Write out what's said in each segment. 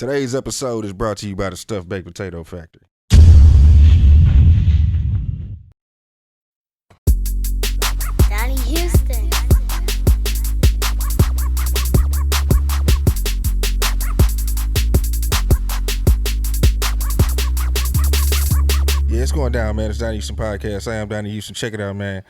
Today's episode is brought to you by the Stuffed Baked Potato Factory. Donnie Houston. Yeah, it's going down, man. It's Donnie Houston Podcast. I am Donnie Houston. Check it out, man.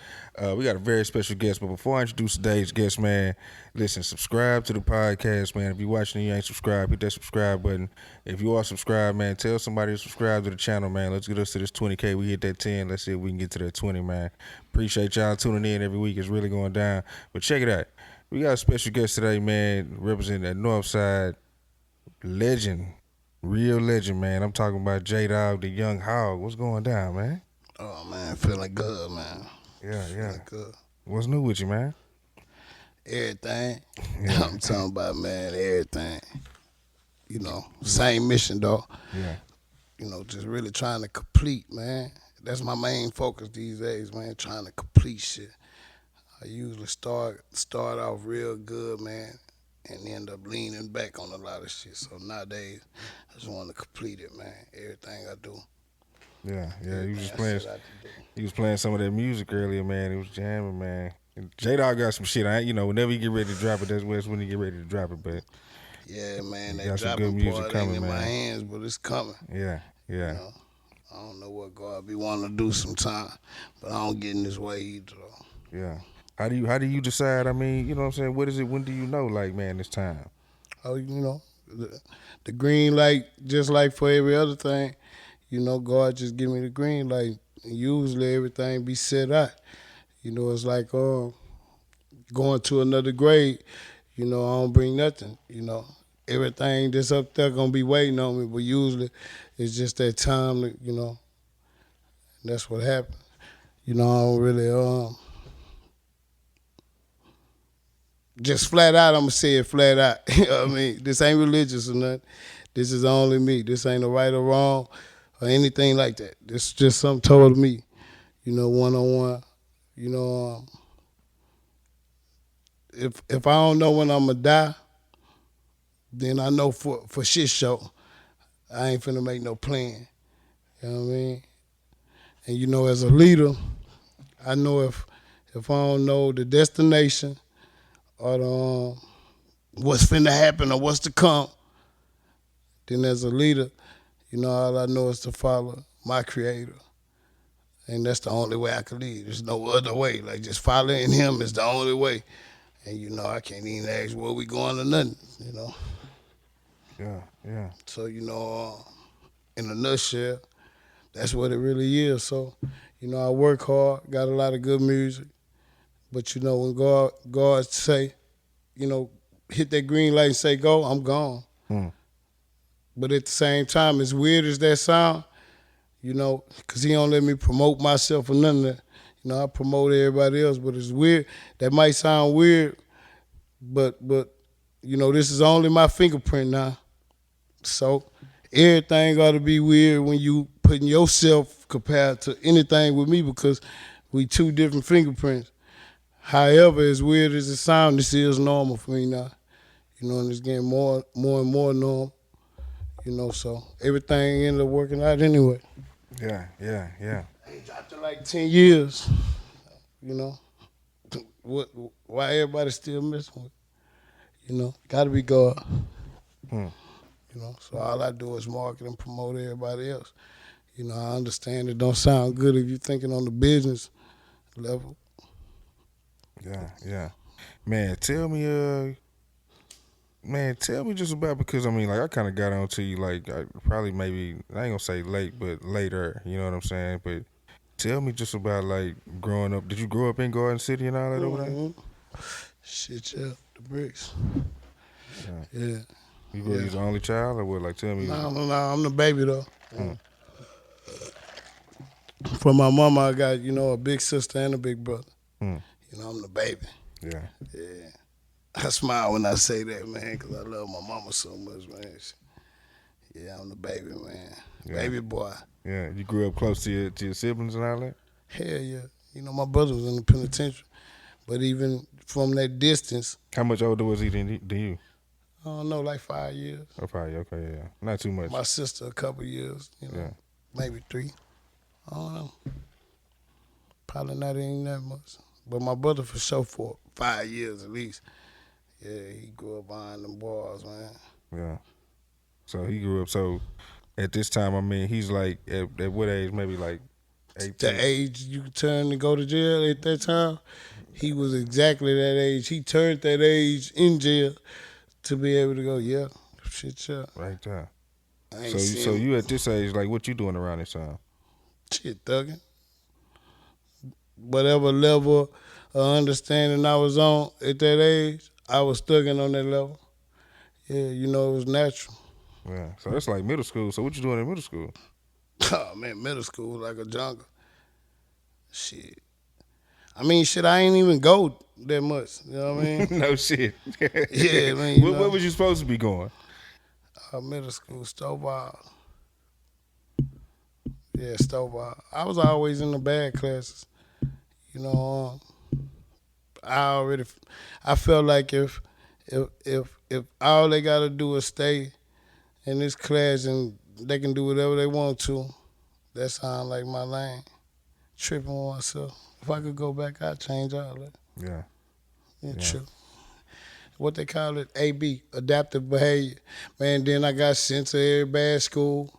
We got a very special guest, but before I introduce today's guest, man, listen, subscribe to the podcast, man. If you're watching and you ain't subscribed, hit that subscribe button. If you are subscribed, man, tell somebody to subscribe to the channel, man. Let's get us to this 20K. We hit that 10. Let's see if we can get to that 20, man. Appreciate y'all tuning in every week. It's really going down. But check it out. We got a special guest today, man, representing that Northside legend. Real legend, man. I'm talking about Dawg, the young hog. What's going down, man? Oh, man, feeling good, man. Yeah. Feeling good. What's new with you, man? Everything. Yeah. I'm talking about, man, everything. You know, same mission, though. Yeah. You know, just really trying to complete, man. That's my main focus these days, man, trying to complete shit. I usually start off real good, man, and end up leaning back on a lot of shit. So nowadays, I just want to complete it, man. Everything I do. Yeah. He was playing some of that music earlier, man. He was jamming, man. Dawg got some shit. Whenever he get ready to drop it, that's when he get ready to drop it. But yeah, man, got that some good dropping music part coming, ain't in man. my hands, but it's coming. yeah. You know, I don't know what God be wanting to do sometime, but I don't get in his way either, though. Yeah. How do you decide? I mean, you know what I'm saying? What is it? When do you know, like, man, it's time? Oh, you know, the green light, just like for every other thing, you know, God just give me the green light. Usually everything be set out. You know, it's like going to another grade. You know, I don't bring nothing. You know, everything that's up there gonna be waiting on me, but usually it's just that time, you know, that's what happens. You know, I don't really just flat out, I'm going to say it flat out. You know what I mean? This ain't religious or nothing. This is only me. This ain't a right or wrong or anything like that. This is just something told me, you know, one-on-one. You know, if I don't know when I'm going to die, then I know for shit show, I ain't finna make no plan. You know what I mean? And, you know, as a leader, I know if I don't know the destination, or what's finna happen or what's to come, then as a leader, you know, all I know is to follow my creator. And that's the only way I can lead. There's no other way. Like, just following him is the only way. And, you know, I can't even ask where we going or nothing, you know. Yeah. So, you know, in a nutshell, that's what it really is. So, you know, I work hard, got a lot of good music. But, you know, when God say, you know, hit that green light and say go, I'm gone. But at the same time, as weird as that sound, you know, because he don't let me promote myself or none of that. You know, I promote everybody else, but it's weird. That might sound weird, but you know, this is only my fingerprint now. So everything got to be weird when you putting yourself compared to anything with me, because we two different fingerprints. However, as weird as it sounds, this is normal for me now. You know, and it's getting more and more normal. You know, so everything ended up working out anyway. Yeah. I ain't dropped in like 10 years. You know, why everybody still messing with? You know, gotta be God. You know, so all I do is market and promote everybody else. You know, I understand it don't sound good if you're thinking on the business level. Yeah. Man, tell me just about, because I mean, like, I kind of got on to you, like, probably maybe, I ain't gonna say late, but later, you know what I'm saying? But tell me just about, like, growing up. Did you grow up in Garden City and all that over there? Shit, yeah, the bricks. Yeah. You were the only child, or what? Like, tell me. No, I'm the baby, though. From my mama, I got, you know, a big sister and a big brother. You know, I'm the baby. Yeah. I smile when I say that, man, because I love my mama so much, man. Yeah, I'm the baby, man. Yeah. Baby boy. Yeah. You grew up close to your siblings and all that? Hell yeah. You know, my brother was in the penitentiary. But even from that distance. How much older was he than you? I don't know, like 5 years. Oh, probably, okay, yeah. Not too much. My sister a couple years, Yeah. maybe 3. I don't know. Probably not even that much. But my brother for sure for 5 years at least. Yeah, he grew up behind them bars, man. Yeah. So he grew up. So at this time, I mean, he's like at what age? Maybe like 18. The age you turn to go to jail at that time, he was exactly that age. He turned that age in jail to be able to go, yeah, shit, yeah. Right there. I ain't So seen you at this age, like, what you doing around this time? shit thugging. Whatever level of understanding I was on at that age, I was thugging on that level. Yeah, it was natural. Yeah. So that's like middle school. So what you doing in middle school? Oh man, middle school was like a jungle. Shit. I mean, shit, I ain't even go that much. You know what I mean? No shit. Yeah, man. Where was you supposed to be going? Middle school, Stovall. Yeah, Stovall. I was always in the bad classes. I felt like if all they gotta do is stay in this class and they can do whatever they want to, that sound like my lane. Tripping on myself. If I could go back, I'd change all that. Yeah. Yeah, Yeah. true. What they call it, AB, adaptive behavior. Man, then I got sent to every bad school.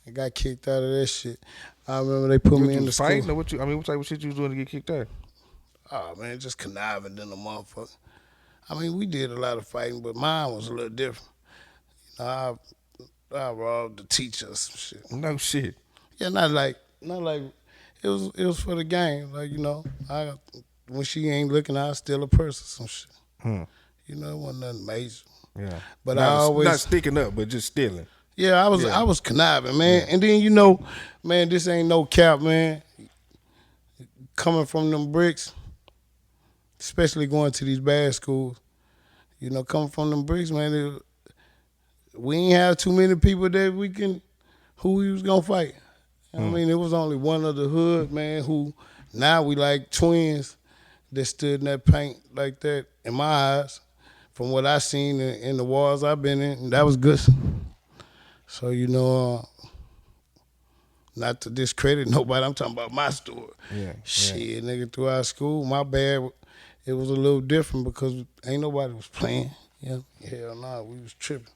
I got kicked out of that shit. I remember they put me in the fighting, school. or what type of shit you was doing to get kicked out? Oh man, just conniving in the motherfucker. I mean, we did a lot of fighting, but mine was a little different. I robbed the teachers and shit. No shit. Yeah, not like it was for the game. Like, when she ain't looking, I steal a purse or some shit. It wasn't nothing major. Yeah. But not, I always not sticking up, but just stealing. Yeah, I was conniving, man. Yeah. And then man, this ain't no cap, man. Coming from them bricks, especially going to these bad schools, coming from them bricks, man, we ain't have too many people that who we was gonna fight. I mean, it was only one of the hood, man, who now we like twins that stood in that paint like that, in my eyes, from what I seen in the wars I've been in, and that was good. So, not to discredit nobody, I'm talking about my story. Yeah. Shit, nigga, throughout school, my bad, it was a little different because ain't nobody was playing. Hell nah, we was tripping.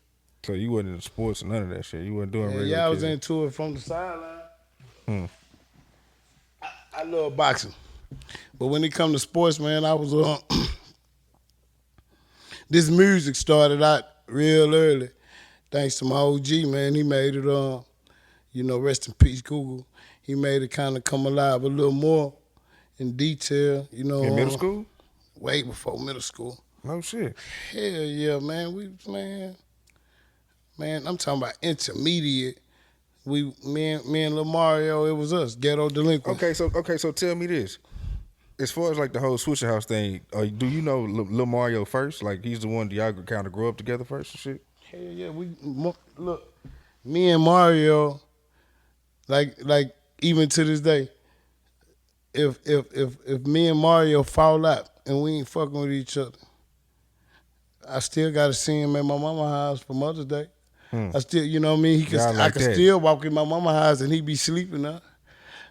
So you wasn't in sports or none of that shit? You wasn't doing regular I was kids. into it from the sideline. I love boxing. But when it come to sports, man, I was this music started out real early. Thanks to my OG, man. He made it, rest in peace, Google. He made it kind of come alive a little more in detail, In middle school? Way before middle school. No shit. Hell yeah, man. Man, I'm talking about intermediate. Me and Lil Mario, it was us, ghetto delinquent. Okay, so tell me this. As far as like the whole Swishahouse thing, do you know Lil Mario first? Like he's the one y'all kind of grew up together first and shit? Hell yeah, look, me and Mario, like even to this day, if me and Mario fall out and we ain't fucking with each other, I still gotta see him at my mama's house for Mother's Day. I still, you know what I mean? I could still walk in my mama's house and he be sleeping there.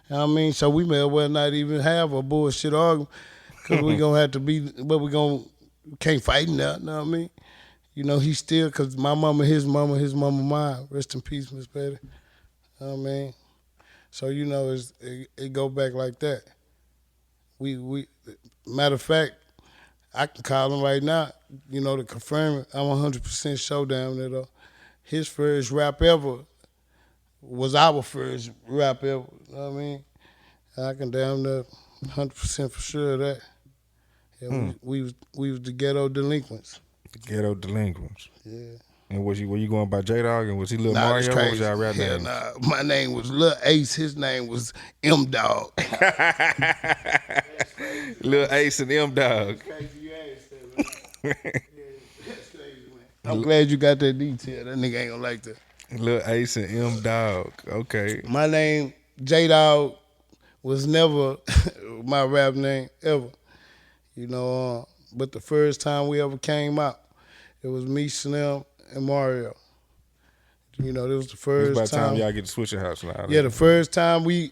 You know what I mean? So we may as well not even have a bullshit argument because we gonna have to be, but can't fight in that, you know what I mean? He still, because my mama, his mama mine. Rest in peace, Miss Betty. You know what I mean? So, it go back like that. We matter of fact, I can call him right now, to confirm it. I'm 100% sure down there, though. His first rap ever was our first rap ever. You know what I mean? I can damn near 100% for sure of that. Yeah, we was the ghetto delinquents. The ghetto delinquents. Yeah. And were you going by J-Dawg and was he Lil Nah, Mario? What was y'all rap name? Nah. My name was Lil Ace. His name was M.u.g. Lil Ace and M.u.g. I'm glad you got that detail. That nigga ain't gonna like that. Lil Ace and M.u.g. Okay. My name, J-Dawg, was never my rap name ever. But the first time we ever came out, It was me, Slim, and Mario. You know, it was the It's first about time time. y'all get to Swishahouse now. Yeah, the first time we,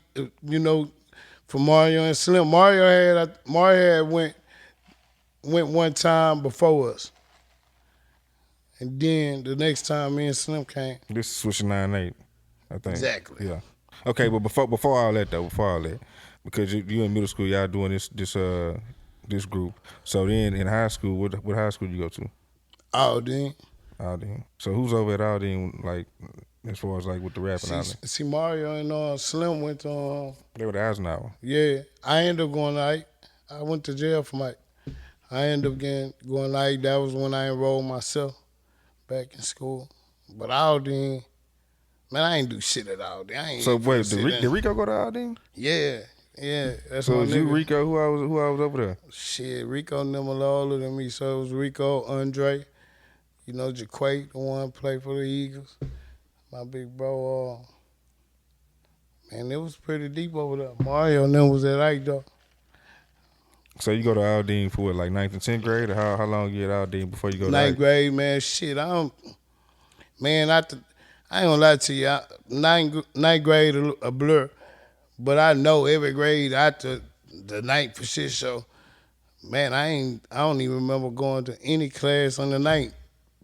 for Mario and Slim. Mario had went one time before us, and then the next time me and Slim came. This is Swisha 98, I think. Exactly. Yeah. Okay, but before all that though, because you in middle school, y'all doing this group. So then in high school, what high school you go to? Aldine. Aldine. So who's over at Aldine, like as far as like with the rap and all that? See, Mario and Slim went to. They were the Eisenhower. Yeah, I ended up going to Ike. I went to jail for Mike. I ended up going to Ike. That was when I enrolled myself back in school. But Aldine, man, I ain't do shit at Aldine. I ain't So even wait, finna did Rico go to Aldine? Yeah, that's So my was you nigga. Rico? Who I was over there? Shit, Rico them a lot older than me. So it was Rico, Andre, Jaquate, the one played for the Eagles. My big bro, man, it was pretty deep over there. Mario and them was at Ike, though. So you go to Aldine for what, like 9th and 10th grade, or how long you at Aldine before you go to Ninth Ike? grade, man, shit, I ain't gonna lie to you, ninth grade a blur, but I know every grade after the ninth for shit show, man, I don't even remember going to any class on the ninth,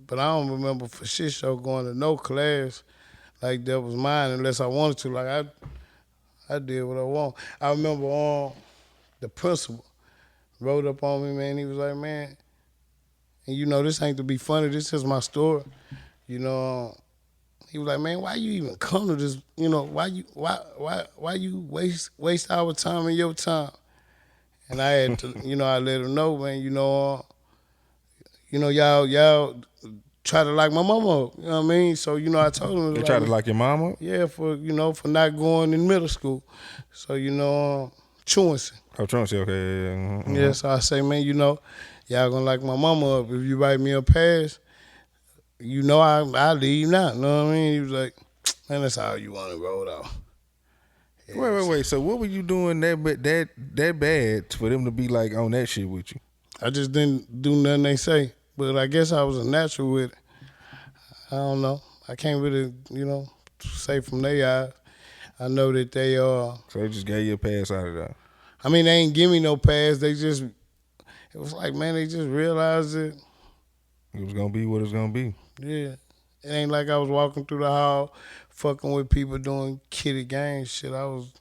but I don't remember for shit show going to no class like that was mine unless I wanted to, like I did what I want. I remember the principal wrote up on me, man, he was like, man, and this ain't to be funny, this is my story. He was like, man, why you even come to this? Why you waste our time and your time? And I had to, I let him know, man. Y'all try to like my mama. You know what I mean? So I told him They try to like your mama? yeah, for not going in middle school. So truancy. Oh, Truancy, okay. Yeah, mm-hmm. Yeah, so I say, man, y'all gonna like my mama up if you write me a pass. I leave now. You know what I mean? He was like, man, that's how you want to roll out. Yeah, Wait. So what were you doing that bad for them to be like on that shit with you? I just didn't do nothing they say. But I guess I was a natural with it. I don't know. I can't really, say from their eyes. I know that they So they just gave you a pass out of that. I mean, they ain't give me no pass. It was like, man, they just realized it. It was gonna be what it's gonna be. Yeah. It ain't like I was walking through the hall fucking with people doing kiddie gang shit. I was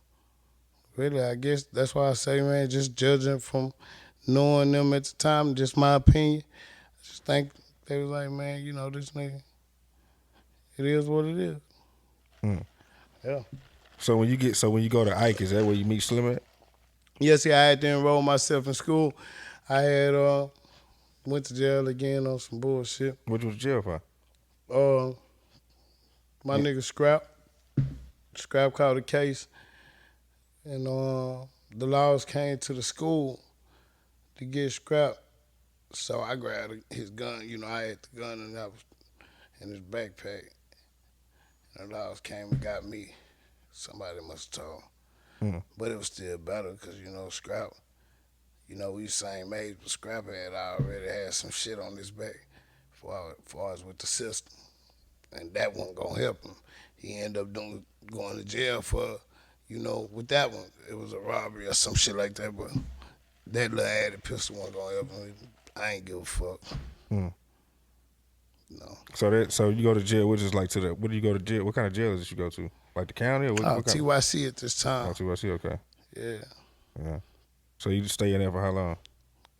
really, I guess that's why I say, man, just judging from knowing them at the time, just my opinion. I just think they was like, man, this nigga, it is what it is. Yeah. So when you go to Ike, is that where you meet Slim at? Yeah, see, I had to enroll myself in school. I had went to jail again on some bullshit. What you was in jail for? My nigga Scrap caught a case, and the laws came to the school to get Scrap. So I grabbed his gun. I had the gun and I was in his backpack. And the laws came and got me. Somebody must have told. But it was still better because, Scrap, we the same age, but Scrap had already had some shit on his back as far as with the system. And that wasn't going to help him. He ended up going to jail for, with that one. It was a robbery or some shit like that, but that little added pistol wasn't going to help him. I ain't give a fuck. No. So you go to jail, which is like what do you go to jail? What kind of jail did you go to? Like the county or what kind? TYC at this time. Oh, TYC, okay. Yeah. So you just stay in there for how long?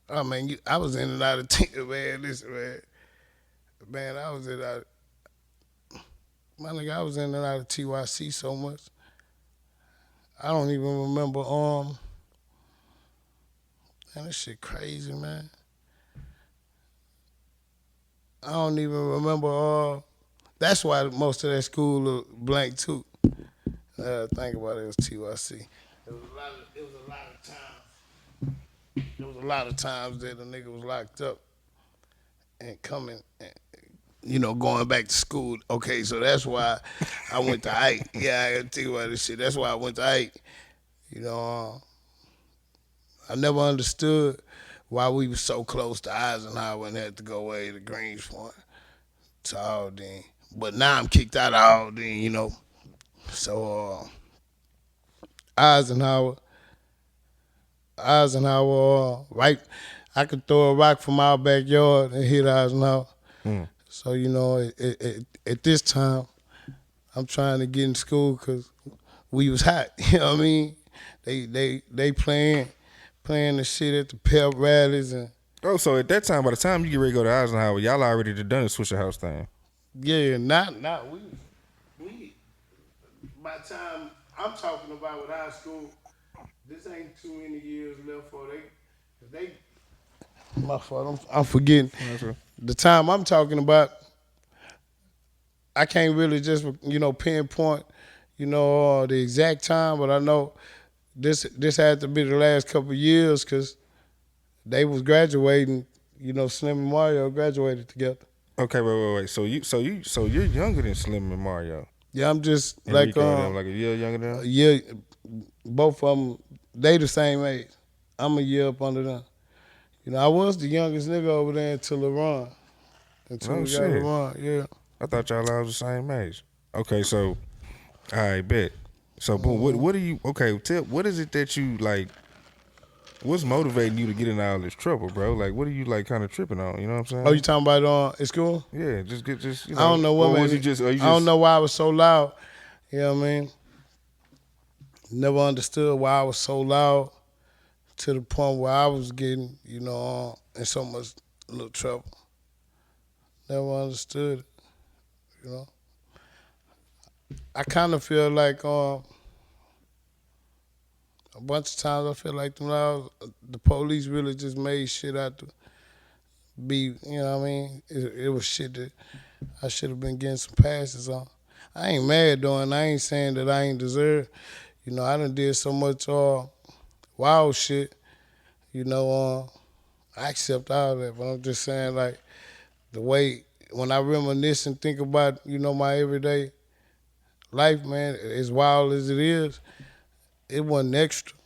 Oh, man, I was in and out of man, listen, man. Man, I was in and out. My nigga, I was in and out of TYC so much. I don't even remember, man, this shit crazy, man. I don't even remember, that's why most of that school looked blank too. Think about it, it was TYC. It was a lot of times that a nigga was locked up and coming, going back to school. Okay, so that's why I went to Ike. Yeah, I gotta think about this shit. That's why I went to Ike. I never understood while we was so close to Eisenhower and had to go away to Greenspoint to Aldine. But now I'm kicked out of Aldine, you know. So Eisenhower, right? I could throw a rock from our backyard and hit Eisenhower. Mm. So you know, at this time, I'm trying to get in school because we was hot. You know what I mean? They playing the shit at the pep rallies and Oh, so at that time, by the time you get ready to go to Eisenhower, y'all already done the Swisha House thing. yeah, not we. By the time I'm talking about with high school, this ain't too many years left for they. My fault. I'm forgetting. That's right. The time I'm talking about, I can't really just pinpoint, the exact time, but I know this had to be the last couple of years because they was graduating. You know, Slim and Mario graduated together. Okay, wait. So you're younger than Slim and Mario. Yeah, I'm just Enrico them, like a year younger than them? yeah, both of them, they the same age. I'm a year up under them. You know, I was the youngest nigga over there until LeBron. Until Oh, we got shit. LeBron, yeah. I thought y'all all was the same age. Okay, so I bet. So boom, what do you what is it that you like, what's motivating you to get in all this trouble, bro? Like what are you like kind of tripping on, you know what I'm saying? Oh, you talking about at school? Yeah, just you know. I don't know what or made was me, you just, or you just I don't know why I was so loud. You know what I mean? Never understood why I was so loud to the point where I was getting, in so much little trouble. Never understood it, you know. I kind of feel like a bunch of times I feel like the police really just made shit out to be, you know what I mean? It was shit that I should have been getting some passes on. I ain't mad though, and I ain't saying that I ain't deserve. You know, I done did so much wild shit, I accept all that, but I'm just saying like the way when I reminisce and think about, my everyday life, man, as wild as it is, it wasn't extra.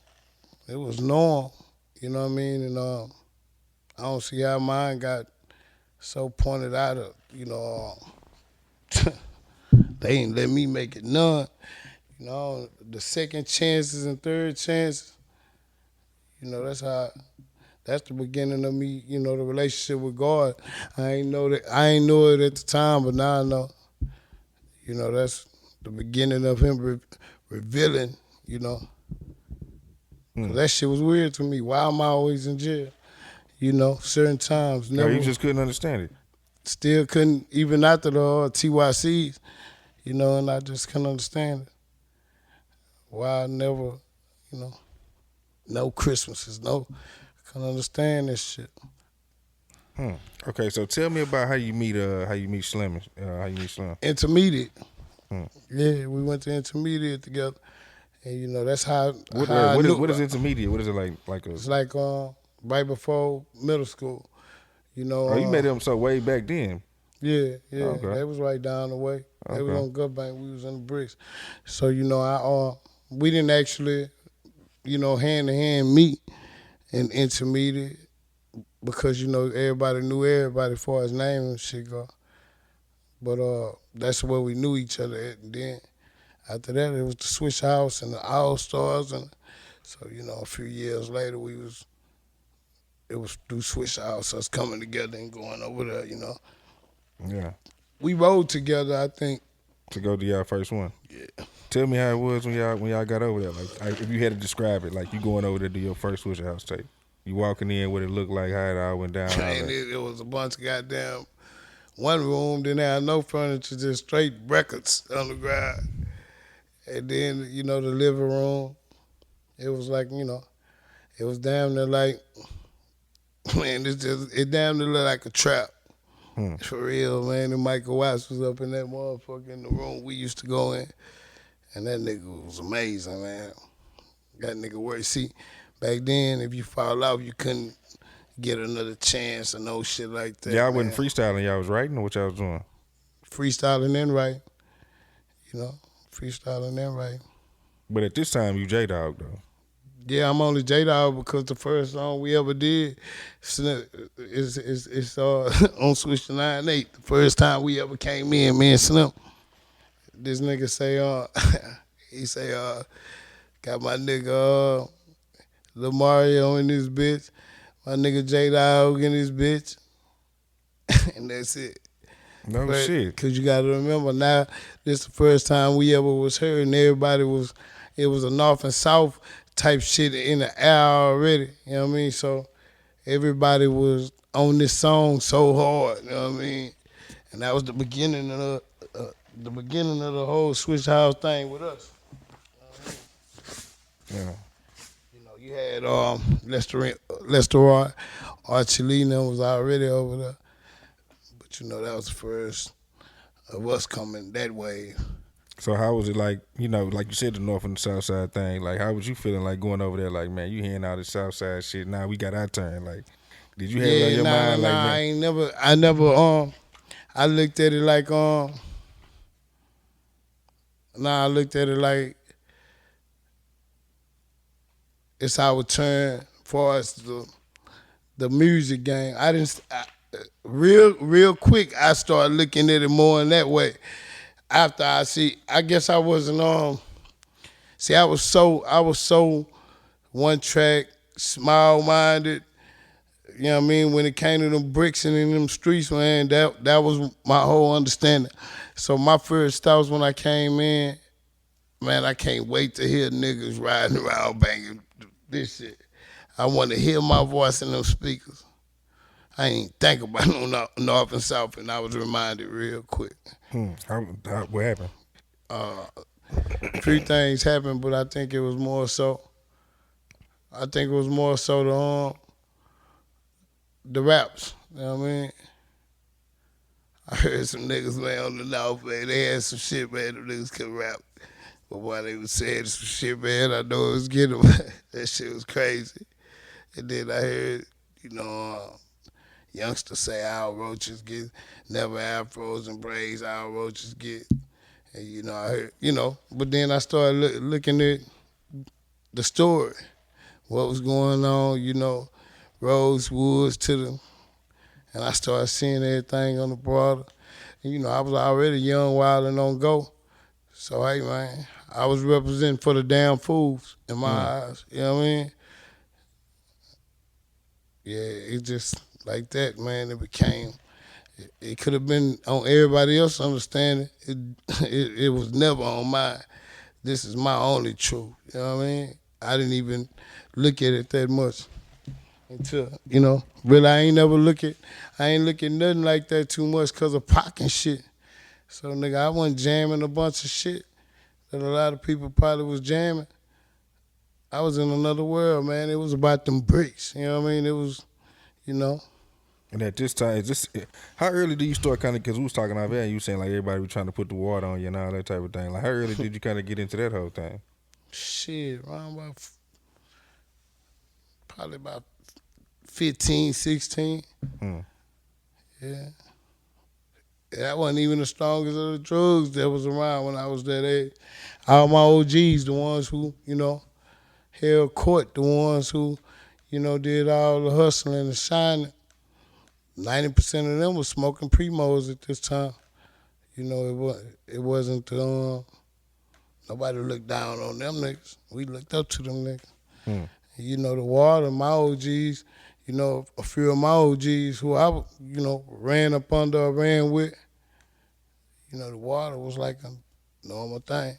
It was normal. You know what I mean? And I don't see how mine got so pointed out of, they ain't let me make it none. You know, the second chances and third chances, that's the beginning of me, the relationship with God. I ain't know it at the time, but now I know. That's the beginning of him revealing, 'Cause that shit was weird to me. Why am I always in jail? Certain times. no, Never, you just couldn't understand it. still couldn't, even after the TYCs, and I just couldn't understand it. Why I never, no Christmases, couldn't understand this shit. Okay, so tell me about how you meet Slim, how you meet Slim. Intermediate. Yeah, we went to intermediate together. And that's how I knew. What is intermediate? What is it like a? It's like right before middle school. Oh, you met him so way back then. Yeah. Okay. They was right down the way. They was Okay. on Gut Bank. We was in the bricks. So we didn't actually, hand to hand meet in intermediate because everybody knew everybody as far as name and shit go. But that's where we knew each other at. And then after that, it was the Swisha House and the All-Stars. And so, a few years later, it was through Swisha House, us coming together and going over there, Yeah. We rode together, I think. To go to y'all first one. Yeah. Tell me how it was when y'all got over there. Like if you had to describe it, like you going over there to your first Swisha House tape. You walking in, what it looked like, how it all went down. All And that. it was a bunch of goddamn one room, didn't have no furniture, just straight records on the ground. And then, the living room, it was like, it was damn near like, man, it damn near looked like a trap. For real, man. And Michael Watts was up in that motherfucker in the room we used to go in. And that nigga was amazing, man. That nigga worked. See, back then, if you fall off, you couldn't get another chance or no shit like that. Y'all man. wasn't freestyling, y'all was writing, or what y'all was doing? Freestyling and writing. Freestyling and writing. But at this time, you J-Dawg, though. Yeah, I'm only J-Dawg because the first song we ever did is on Swisha 98. The first time we ever came in, me and Slim. This nigga say, he say, got my nigga Lil Mario in this bitch, my nigga J-Dawg in this bitch, and that's it. No But, shit. cause you gotta remember now, this the first time we ever was heard, and it was a north and south type shit in the air already. You know what I mean? So everybody was on this song so hard. You know what I mean? And that was the beginning of the whole Swisha House thing with us. Yeah. You know, you had Lester Roy, Archulina was already over there, but you know that was the first of us coming that way. So how was it like, you know, like you said, the North and the South Side thing, like how was you feeling like going over there, like, man, you hearing all this South Side shit, now we got our turn, like, did you have it on Yeah, your mind, like, I man, ain't never, I looked at it like, I looked at it like it's our turn for us the music game. Real quick, I started looking at it more in that way. After I guess I wasn't I was so one track, small minded. You know what I mean? When it came to them bricks and in them streets, man, that was my whole understanding. So my first thoughts when I came in, man, I can't wait to hear niggas riding around banging this shit. I want to hear my voice in them speakers. I ain't think about no North and South, and I was reminded real quick. what happened? A few things happened, but I think it was more so. I think it was more so the raps. You know what I mean? I heard some niggas, man, on the North, man. They had some shit, man. Them niggas could rap. But while they was saying some shit, man, I know it was getting them. That shit was crazy. And then I heard, you know, youngsters say our roaches get never afros and braids, our roaches get. And, you know, I heard, you know, but then I started looking at the story, what was going on, you know, Rosewoods to them. And I started seeing everything on the border. And, you know, I was already young, wild, and on go. So, hey, man, I was representing for the damn fools in my eyes. You know what I mean? Yeah, it just like that, man. It became, it could have been on everybody else's understanding. It was never on mine. This is my only truth. You know what I mean? I didn't even look at it that much until, you know, really I ain't look at nothing like that too much because of Pac and shit. So, nigga, I wasn't jamming a bunch of shit that a lot of people probably was jamming. I was in another world, man. It was about them bricks. You know what I mean? It was, you know. And at this time, how early do you start kind of, because we was talking out there and you saying like everybody was trying to put the water on you and all that type of thing. Like how early did you kind of get into that whole thing? Shit, around probably about 15, 16. Yeah. That wasn't even the strongest of the drugs that was around when I was that age. All my OGs, the ones who, you know, held court, the ones who, you know, did all the hustling and shining. 90% of them was smoking Primos at this time. You know, it wasn't nobody looked down on them niggas. We looked up to them niggas. You know, the water, my OGs, you know, a few of my OGs who I, you know, ran up under or ran with, you know, the water was like a normal thing.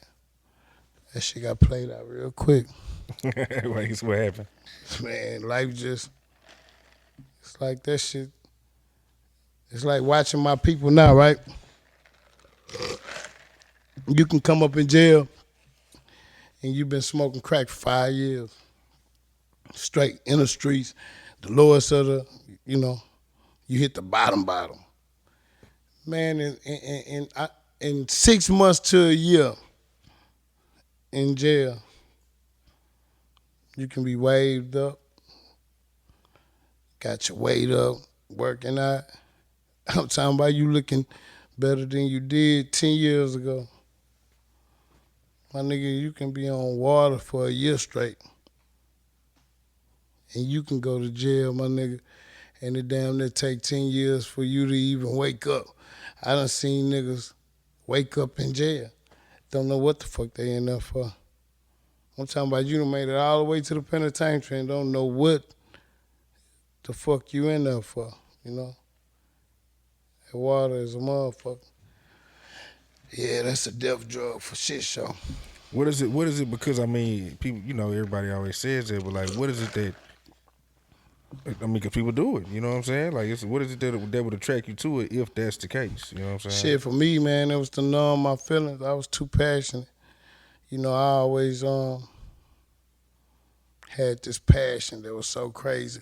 That shit got played out real quick. What happened? Man, life just, it's like that shit. It's like watching my people now, right? You can come up in jail and you've been smoking crack for 5 years. Straight in the streets, the lowest of the, you know, you hit the bottom. Man, in 6 months to a year in jail, you can be waved up, got your weight up, working out. I'm talking about you looking better than you did 10 years ago. My nigga, you can be on water for a year straight. and you can go to jail, my nigga, and it damn near take 10 years for you to even wake up. I done seen niggas wake up in jail. Don't know what the fuck they in there for. I'm talking about you done made it all the way to the penitentiary and don't know what the fuck you in there for, you know? That water is a motherfucker. Yeah, that's a death drug for shit show. What is it? What is it? Because I mean, people, you know, everybody always says that, but like, what is it that? I mean, because people do it. You know what I'm saying? Like, what is it that would attract you to it if that's the case? You know what I'm saying? Shit, for me, man, it was to numb my feelings. I was too passionate. You know, I always had this passion that was so crazy,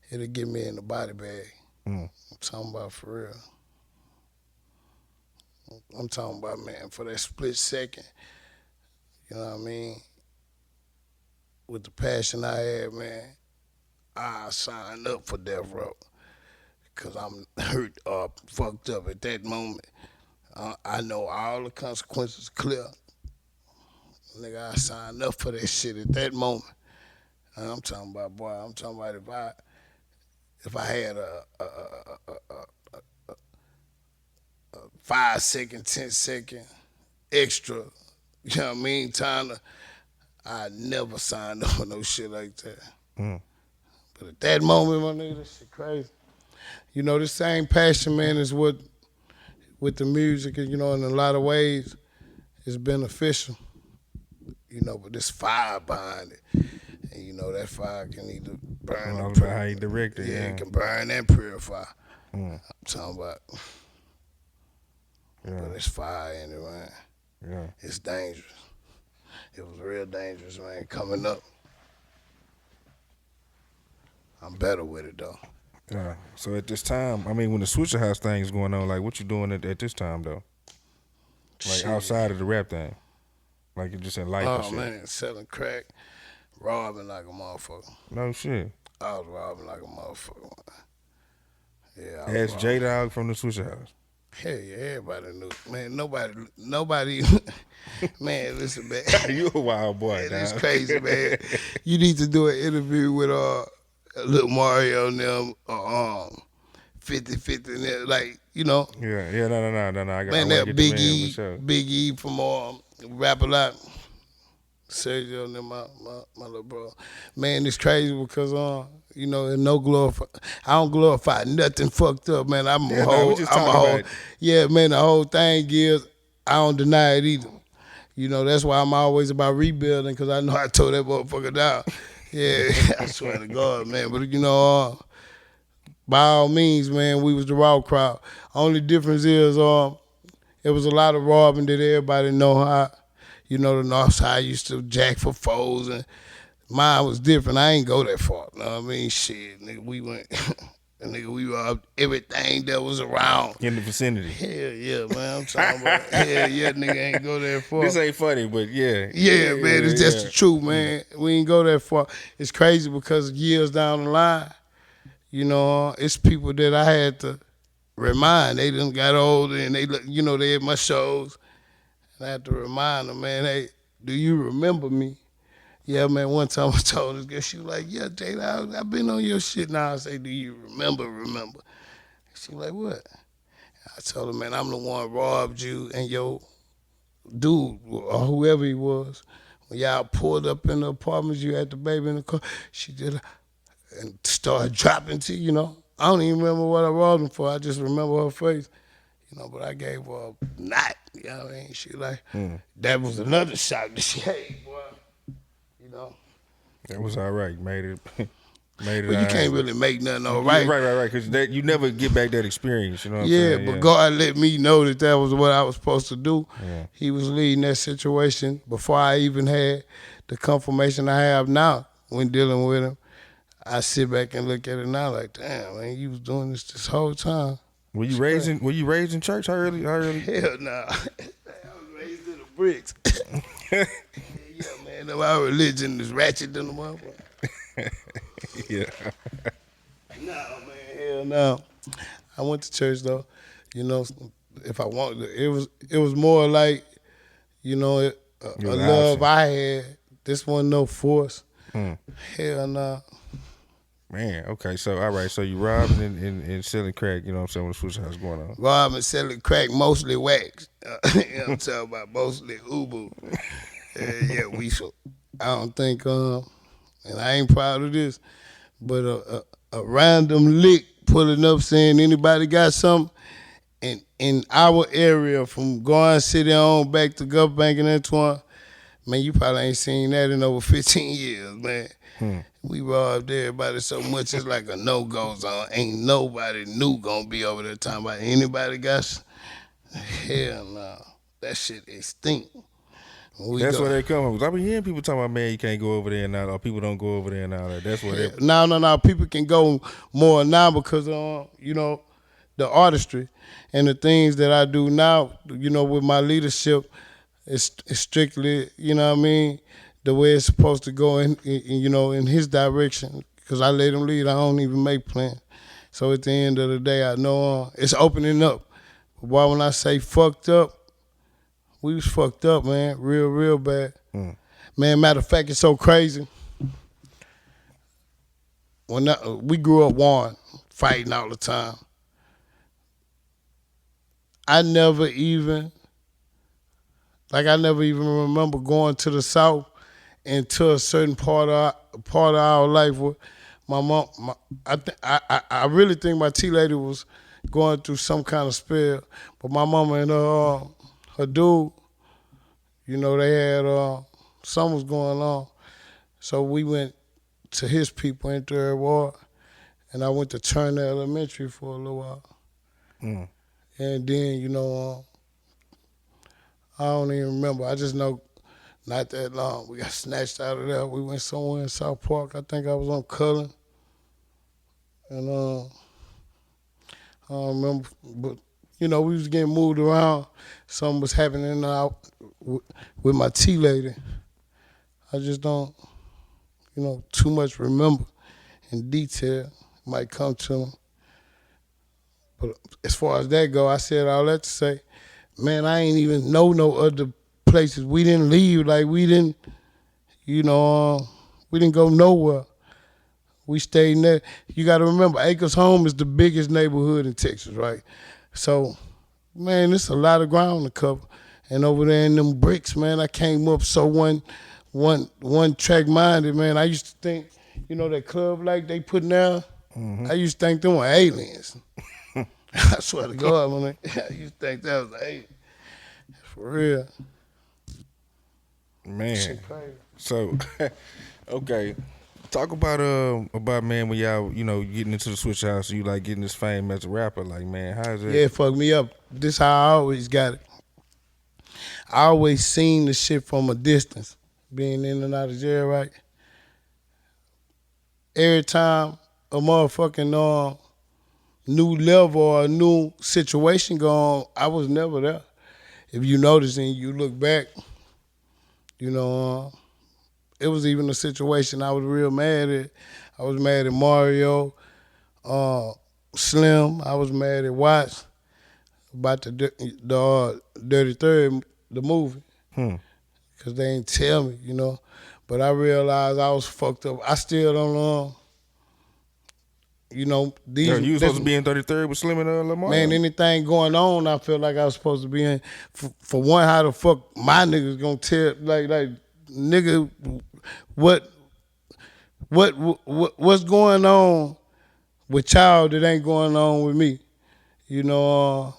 it'll get me in the body bag. I'm talking about for real. I'm talking about, man, for that split second, you know what I mean? With the passion I had, man, I signed up for death row because I'm hurt or fucked up at that moment. I know all the consequences clear. Nigga, I signed up for that shit at that moment. And I'm talking about, boy, I'm talking about if I had a 5 second, 10 second extra, you know what I mean, time to, I never signed up for no shit like that. But at that moment, my nigga, that shit crazy. You know, the same passion, man, is what with the music, you know, in a lot of ways, it's beneficial. You know, but there's fire behind it. And you know, that fire can either burn All or about how you direct it. yeah, it can burn and purify. I'm talking about. Yeah. But it's fire in it, man. Yeah. It's dangerous. It was real dangerous, man, coming up. I'm better with it, though. Yeah. So at this time, I mean, when the Swisha House thing is going on, like, what you doing at this time, though? Like, Shit. outside of the rap thing? Like, you just in life and Oh, shit? man, selling crack, robbing like a motherfucker. No shit. I was robbing like a motherfucker. Yeah, I was Ask robbing. J-Dawg from the Swisha House. Hell yeah, everybody knew. Man, nobody, man, listen, man. You a wild boy, Man, dog. it's crazy, man. You need to do an interview with Lil Mario and them, 50-50 and them, like, you know. Yeah, no. I Man, wanna that get Big the man E, for sure. Big E from Rap A Lot, Sergio and them, my little bro. Man, it's crazy because you know, I don't glorify nothing fucked up, man. I'm Yeah, a nah, whole, we just I'm a talking whole, about it. yeah, man. The whole thing is, I don't deny it either. You know, that's why I'm always about rebuilding because I know I tore that motherfucker down. Yeah, I swear to God, man. But you know, by all means, man, we was the raw crowd. Only difference is, it was a lot of robbing that everybody know how. You know, the Northside used to jack for foes, and mine was different. I ain't go that far. You know what I mean? Shit, nigga, we went, nigga, we robbed everything that was around. In the vicinity. Hell yeah, man. I'm talking about, hell yeah, nigga ain't go that far. This ain't funny, but yeah. Yeah, man, it's just the truth, man. We ain't go that far. It's crazy because years down the line, you know, it's people that I had to remind. They done got older and they, you know, they had my shows. And I had to remind them, man, hey, do you remember me? Yeah, man, one time I told this girl, she was like, yeah, Jada, I've been on your shit now. I say, do you remember? She was like, what? I told her, man, I'm the one robbed you and your dude, or whoever he was. When y'all pulled up in the apartments, you had the baby in the car, she did, and started dropping to, you know. I don't even remember what I robbed him for. I just remember her face. You know, but I gave her a knot, you know what I mean? She like, that was another shot that she had, boy. You know. That was all right. Made it. Made it. Well, you all can't right. really make nothing all right. Yeah, right. Because you never get back that experience. You know what I'm Yeah, saying? but God let me know that was what I was supposed to do. Yeah. He was leading that situation before I even had the confirmation I have now when dealing with him. I sit back and look at it now like, damn, man, you was doing this whole time. Were you raised in church? How early? Hell no. I was raised in the bricks. Yeah, man, our religion is ratchet than the motherfucker. Yeah. No, man, hell no. I went to church though. You know, if I wanted to, it was more like, you know, a was an love option. I had. This wasn't no force. Hell no. Man, okay, so all right, so you robbing and selling crack, you know what I'm saying, when the Swisha House going on. Robbing, selling crack, mostly wax. You know what I'm talking about? Mostly Ubu. Yeah, we so. I don't think, and I ain't proud of this, but a random lick pulling up saying anybody got something in our area from Garden City on back to Gulf Bank and Antoine, man, you probably ain't seen that in over 15 years, man. We robbed everybody so much it's like a no-go zone. Ain't nobody new gonna be over there talking about anybody got. Hell no, that shit extinct. That's where they come from. I've been hearing people talking about, man, you can't go over there now, or people don't go over there now. That's where they. No. People can go more now because you know, the artistry and the things that I do now. You know, with my leadership, it's strictly, you know what I mean, the way it's supposed to go in you know, in his direction. Because I let him lead. I don't even make plans. So at the end of the day, I know it's opening up. But why when I say fucked up, we was fucked up, man. Real bad. Man, matter of fact, it's so crazy. When we grew up warring, fighting all the time. I never even remember going to the South and to a certain part of our life where my mom, I really think my tea lady was going through some kind of spell, but my mama and her dude, you know, they had something was going on, so we went to his people in Third Ward, and I went to Turner Elementary for a little while, and then you know, I don't even remember. I just know not that long we got snatched out of there. We went somewhere in South Park. I think I was on Cullen, and I don't remember, but you know, we was getting moved around. Something was happening out with my tea lady. I just don't, you know, too much remember in detail. Might come to me. But as far as that go, I said all that to say, man, I ain't even know no other places. We didn't leave, like we didn't, you know, we didn't go nowhere. We stayed in there. You got to remember, Acres Home is the biggest neighborhood in Texas, right? So, man, it's a lot of ground to cover. And over there in them bricks, man, I came up so one track minded, man. I used to think, you know, that club like they putting down, I used to think them were aliens. I swear to God, man. I used to think that was alien. For real. Man. So, okay. Talk about man, when y'all, you know, getting into the Swisha House, you like getting this fame as a rapper, like, man, how's it? Yeah, it fucked me up. This how I always got it. I always seen the shit from a distance, being in and out of jail, right? Every time a motherfucking new level or a new situation go on, I was never there. If you notice and you look back, you know, it was even a situation I was real mad at. I was mad at Mario, Slim. I was mad at Watts about the Dirty Third, the movie, because they ain't tell me, you know. But I realized I was fucked up. I still don't know. You know, these. Yo, you was supposed to be in 33rd with Slim and Lamar. Man, anything going on, I felt like I was supposed to be in. For one, how the fuck my niggas gonna tell, like nigga, what's going on with y'all that ain't going on with me? You know,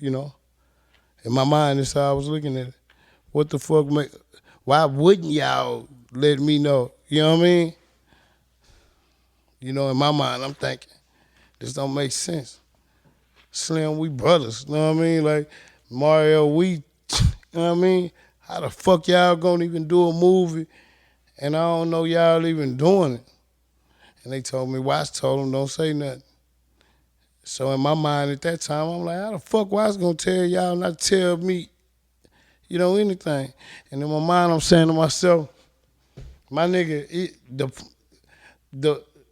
in my mind, that's how I was looking at it. What the fuck? Why wouldn't y'all let me know? You know what I mean? You know, in my mind, I'm thinking, this don't make sense. Slim, we brothers, you know what I mean? Like, Mario, we, you know what I mean? How the fuck y'all gonna even do a movie and I don't know y'all even doing it? And they told me, Watts told them, don't say nothing. So in my mind at that time, I'm like, how the fuck Watts gonna tell y'all not to tell me, you know, anything? And in my mind, I'm saying to myself, my nigga,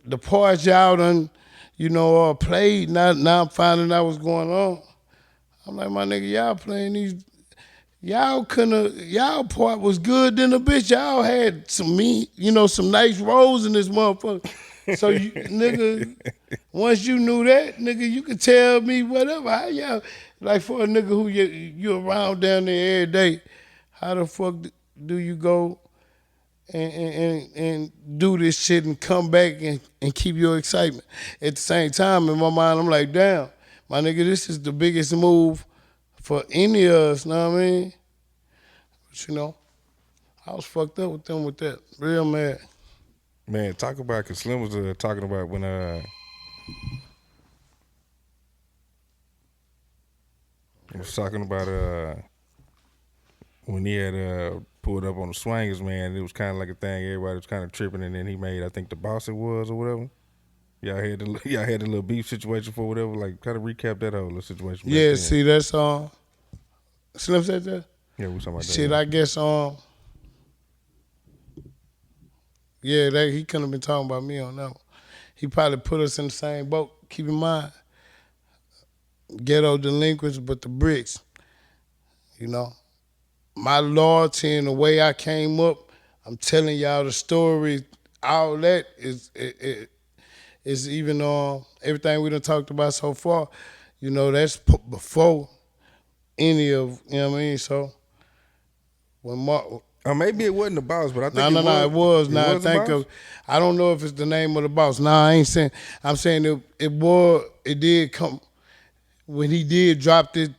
the parts y'all done, you know, played, now I'm finding out what's going on. I'm like, my nigga, y'all playing these, y'all part was good than a bitch. Y'all had some meat, you know, some nice roles in this motherfucker. So you nigga, once you knew that, nigga, you could tell me whatever. How y'all like for a nigga who you around down there every day, how the fuck do you go and do this shit and come back and keep your excitement? At the same time, in my mind, I'm like, damn, my nigga, this is the biggest move for any of us, know what I mean? But you know, I was fucked up with them with that. Real mad. Man, talk about, cause Slim was talking about when he was talking about when he had pulled up on the swangers, man. It was kind of like a thing. Everybody was kind of tripping, and then he made, I think, the boss it was or whatever. Y'all had the little beef situation for whatever. Like, kind of recap that whole little situation. Yeah, see, that's Slim said that. Yeah, we talking about that. Shit, Yeah. I guess yeah, he couldn't have been talking about me on that one. He probably put us in the same boat. Keep in mind, ghetto delinquents, but the bricks. You know, my loyalty and the way I came up. I'm telling y'all the story. All that is even everything we done talked about so far. You know, that's before any of, you know what I mean. So when Mark. Or maybe it wasn't the boss, but I think it was. It Now was I think of, I don't know if it's the name of the boss. Nah, I ain't saying. I'm saying it did come when he did drop it.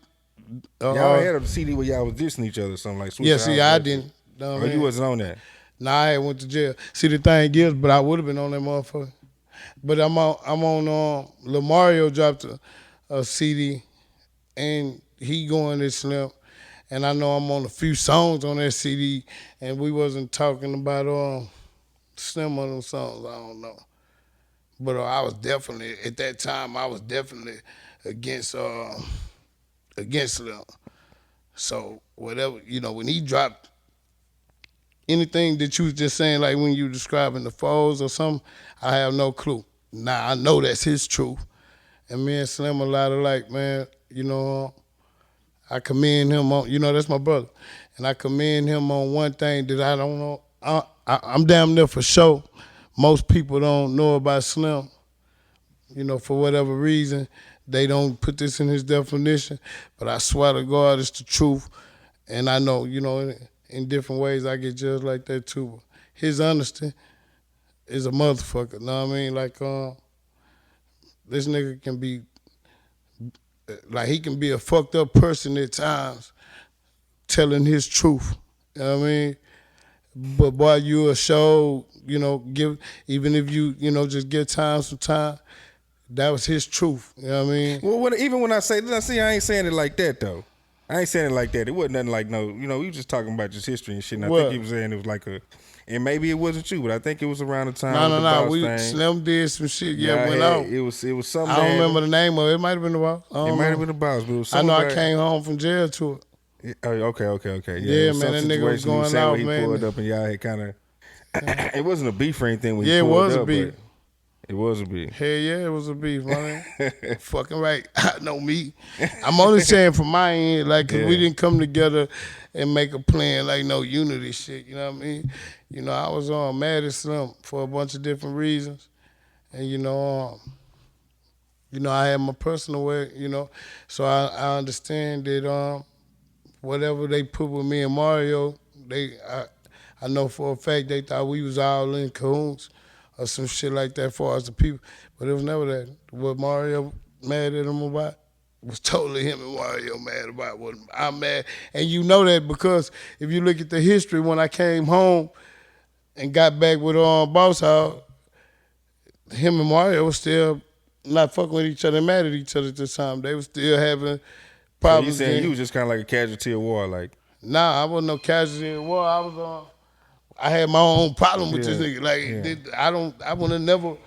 Y'all had a CD where y'all was dissing each other or something like Swisha Yeah, see, House, I didn't. Oh, you wasn't on that. Nah, I had went to jail. See, the thing is, but I would have been on that motherfucker. But I'm on Lamario dropped a CD, and he going this Slim. And I know I'm on a few songs on that CD, and we wasn't talking about Slim on them songs. I don't know, but I was definitely at that time. I was definitely against Slim. So whatever, you know, when he dropped anything that you was just saying, like when you describing the foes or something, I have no clue. Now I know that's his truth, and me and Slim a lot alike, man. You know. I commend him on, you know, that's my brother. And I commend him on one thing that I don't know. I'm damn near for sure. Most people don't know about Slim. You know, for whatever reason, they don't put this in his definition. But I swear to God, it's the truth. And I know, you know, in different ways I get judged like that too. His honesty is a motherfucker, know what I mean? Like, this nigga can be, like he can be a fucked up person at times, telling his truth. You know what I mean? But boy, you a show, you know, even if you know, just give time some time. That was his truth. You know what I mean? Well, even when I say this, I ain't saying it like that though. I ain't saying it like that. It wasn't nothing like no, you know, we was just talking about just history and shit. And I think he was saying it was like and maybe it wasn't you, but I think it was around the time. No. Slim did some shit. Yeah, went out. It was something. I don't remember the name of it. It might have been the boss. It might have been the boss, but it was I know I came home from jail to it. Oh, okay. Yeah, man, that nigga was going out, he man. pulled up and y'all had kind of. It wasn't a beef or anything when yeah, he pulled up. Yeah, it was a beef. It was a beef. Hell yeah, it was a beef, man. Fucking right. I know me. I'm only saying from my end, like, cause we didn't come together and make a plan, like no unity shit. You know what I mean? You know, I was mad at Slim for a bunch of different reasons, and you know, I had my personal way. You know, so I understand that whatever they put with me and Mario, I know for a fact they thought we was all in cahoots or some shit like that for us the people. But it was never that. What Mario mad at him about was totally him and Mario mad about what I'm mad. And you know that because if you look at the history, when I came home and got back with Boss Hogg, him and Mario was still not fucking with each other, mad at each other at this time. They were still having problems. So you saying you was just kind of like a casualty of war, like? Nah, I wasn't no casualty of war. I was I had my own problem with this nigga. Like, I would have never, you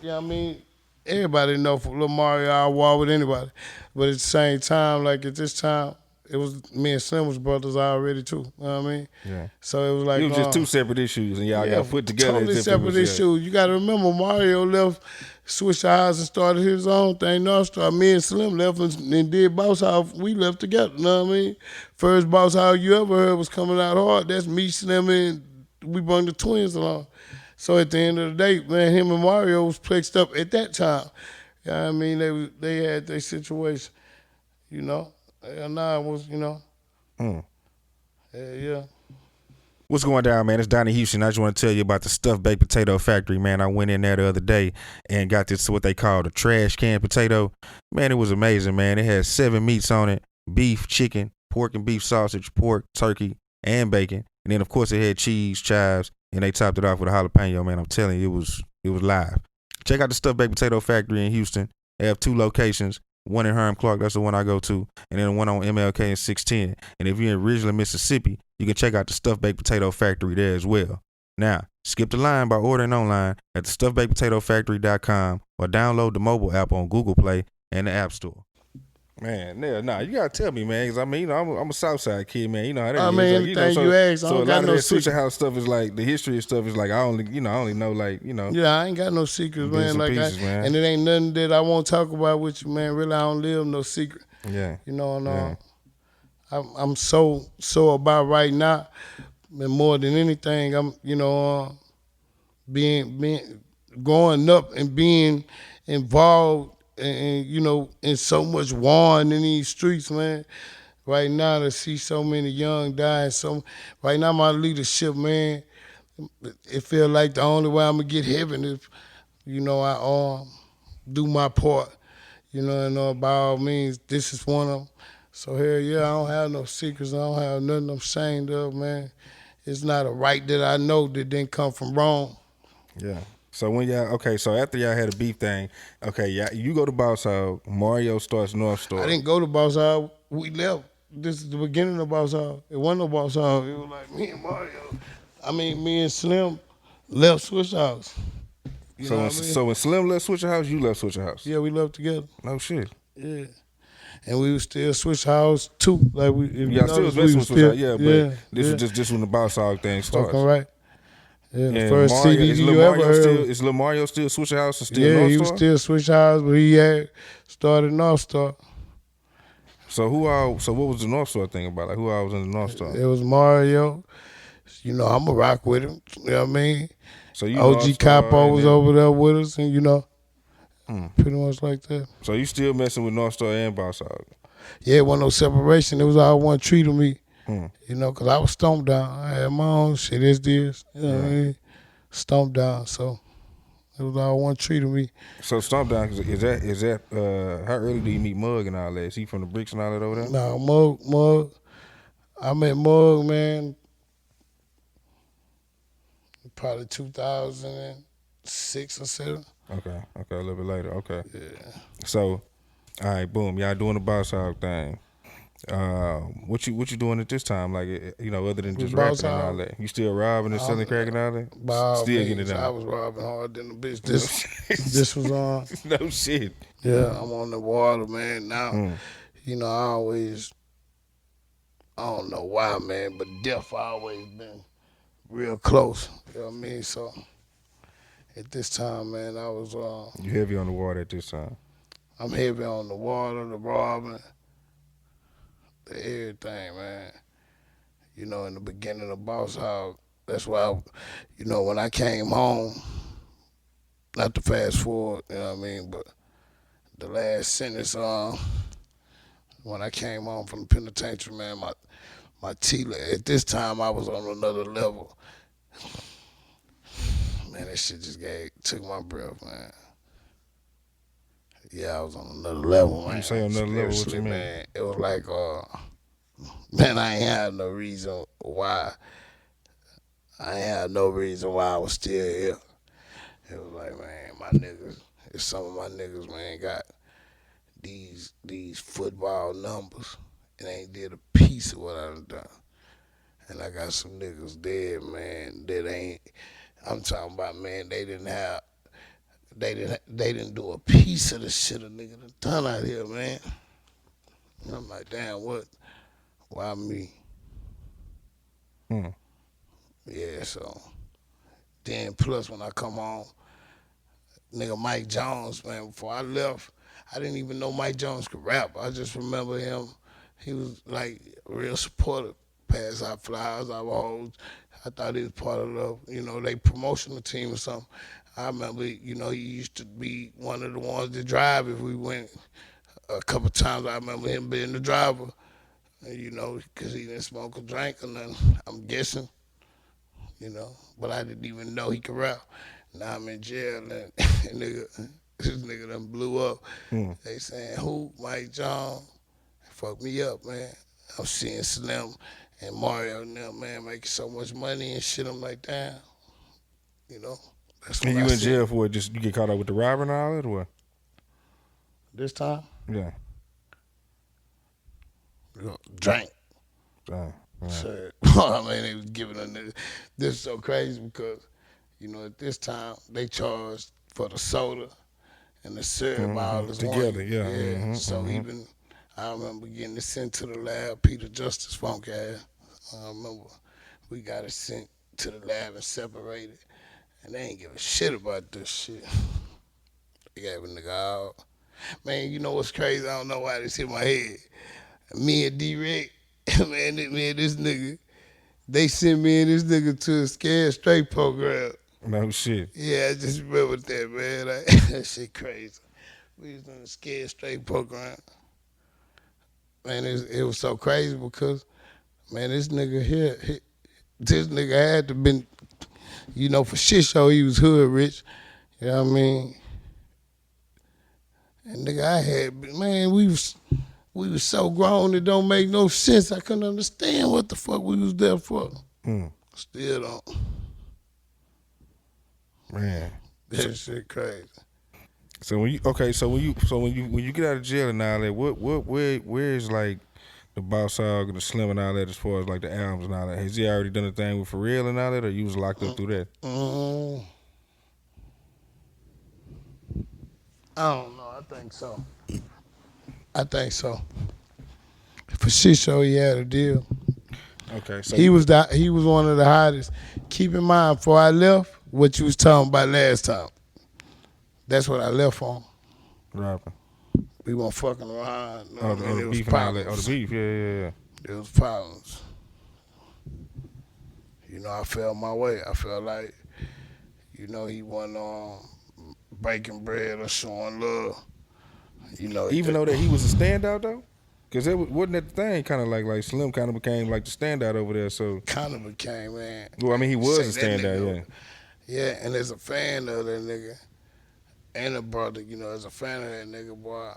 know what I mean? Everybody know for Lil Mario, I'll war with anybody. But at the same time, like at this time, it was me and Slim was brothers already too. You know what I mean? Yeah. So it was like it was just two separate issues, and y'all got put together. Totally separate issues. You got to remember, Mario left Swisha House and started his own thing. Northside. Me and Slim left and did Boss Hogg. We left together. You know what I mean? First Boss Hogg you ever heard was coming out hard. That's me, Slim, and we brought the twins along. So at the end of the day, man, him and Mario was plexed up at that time. You know what I mean? They had their situation, you know. And now it was, Mm. yeah. What's going down, man? It's Donnie Houston. I just want to tell you about the stuffed baked potato factory, man. I went in there the other day and got this what they call the trash can potato. Man, it was amazing, man. It had 7 meats on it: beef, chicken, pork and beef sausage, pork, turkey, and bacon. And then of course it had cheese, chives, and they topped it off with a jalapeno, man. I'm telling you, it was live. Check out the stuffed baked potato factory in Houston. They have 2 locations. One in Herm Clark, that's the one I go to, and then one on MLK and 610. And if you're in Ridgeland, Mississippi, you can check out the Stuffed Baked Potato Factory there as well. Now, skip the line by ordering online at the stuffedbakedpotatofactory.com or download the mobile app on Google Play and the App Store. Man, nah, you gotta tell me, man, because I mean, I'm a Southside kid, man. You know how that I is. mean, Like, anything you ask, I so don't a got lot of no that secret. Swisha House stuff is like the history of stuff is like I only know like Yeah, I ain't got no secrets, bits man. and Like pieces, man. and it ain't nothing that I won't talk about with you, man. Really, I don't live no secret. Yeah, You know, and yeah. I'm so about right now, and more than anything, I'm being growing up and being involved and in so much warring in these streets, man. Right now to see so many young dying, right now my leadership, man, it feel like the only way I'm gonna get heaven is, I do my part, and by all means, this is one of them. So hell yeah, I don't have no secrets. I don't have nothing I'm ashamed of, man. It's not a right that I know that didn't come from wrong. Yeah. So when so after y'all had a beef thing, okay, you go to Boss Hogg, Mario starts North Store. I didn't go to Boss Hogg. We left. This is the beginning of Boss Hogg. It wasn't no Boss Hogg. It was like me and Mario. Me and Slim left Swishahouse. You know what I mean? So when Slim left Swishahouse, you left Swishahouse. Yeah, we left together. No shit. Yeah. And we was still Swishahouse too. Like Y'all still was messing with Swishahouse, yeah, but this was just when the Boss Hogg thing starts. Fucking right. Yeah, the And first Mario, CD is you Lil ever Mario heard. is Lil Mario still Swishahouse and still Yeah, North he Star? was still Swishahouse, but he had started Northstar. So what was the North Star thing about? Like who all was in the North Star? It was Mario. I'ma rock with him. You know what I mean? So you OG North Star, Capo was over there with us, and pretty much like that. So you still messing with North Star and Boss Hogg? Yeah, it wasn't no separation. It was all one treat of me. Mm. Because I was stomped down. I had my own shit. It's this. You know what I mean? Stomped down. So it was all one treat of me. So Stomp Down, is that how early do you meet m.u.g and all that? Is he from the bricks and all that over there? Nah, Mug. I met m.u.g, man, probably 2006 or 7. Okay, a little bit later. Okay. Yeah. So, all right, boom, y'all doing the Boss Hogg thing. What you doing at this time? Like, other than just Boss rapping and all Hogg. that, you still robbing and selling crack and all that? By all Still means, getting it I done. was robbing hard than a bitch. This was on. No shit. Yeah, I'm on the water, man. Now, I always, I don't know why, man, but death always been real close. You know what I mean? So at this time, man, I was You heavy on the water at this time. I'm heavy on the water, the robbing, the everything, man. In the beginning of Boss Hogg, that's why, when I came home, not to fast forward, you know what I mean, but the last sentence, when I came home from the penitentiary, man, my at this time I was on another level. Man, that shit just took my breath, man. Yeah, I was on another level, man. When you say on another level, what you mean? Man, it was like, man, I ain't had no reason why. I ain't had no reason why I was still here. It was like, man, my niggas, some of my niggas, man, got these football numbers and ain't did a piece of what I done. And I got some niggas dead, man, that ain't, I'm talking about, man, they didn't do a piece of the shit a nigga done out here, man. And I'm like, damn, what? Why me? Yeah, so then plus when I come home, nigga Mike Jones, man, before I left, I didn't even know Mike Jones could rap. I just remember him, he was like real supportive. Pass out flowers, I I thought he was part of they promotional team or something. I remember, he used to be one of the ones to drive if we went a couple times. I remember him being the driver, because he didn't smoke or drink or nothing. I'm guessing, but I didn't even know he could rap. Now I'm in jail and this nigga done blew up. Mm. They saying, who? Mike John? Fuck me up, man. I'm seeing Slim and Mario and them, man, making so much money and shit. I'm like, damn, you know. That's And what I you in said. jail for it? Just you get caught up with the robbery and all that, or what? This time, Yeah. drank. Yeah. Shit. I mean, they was giving a nigga. This is so crazy because, at this time, they charged for the soda and the syrup all as Together, one. yeah. Yeah. So even, I remember getting it sent to the lab, Peter Justice Funk ass. I remember we got it sent to the lab and separated. And they ain't give a shit about this shit. They gave a nigga all. Man, you know what's crazy? I don't know why this hit my head. Me and D-Rick, me and this nigga, they sent me and this nigga to a Scared Straight program. No shit. Yeah, I just remember that, man. That shit crazy. We was in the Scared Straight program. Man, it was so crazy because, man, this nigga here, this nigga had to been, for shit show, he was hood rich. You know what I mean? And nigga, I had, man, we was so grown it don't make no sense. I couldn't understand what the fuck we was there for. Mm. Still don't. Man. That shit crazy. So when you get out of jail and all that, where is like the Boss Hogg and the Slim and all that as far as like the albums and all that? Has he already done a thing with For Real and all that, or you was locked up through that? I don't know. I think so. For shit show, he had a deal. Okay, so He was one of the hottest. Keep in mind, before I left, what you was talking about last time. That's what I left on. rapping. We weren't fucking around. The beef and all that. Oh, the beef, yeah. It was problems. I felt my way. I felt like, he wasn't breaking bread or showing love. Even though that he was a standout though, because wasn't that the thing? Kind of like Slim kind of became like the standout over there. So kind of became, man. well, I mean, he was a standout, nigga, yeah. Yeah, and as a fan of that nigga, and a brother, as a fan of that nigga, boy,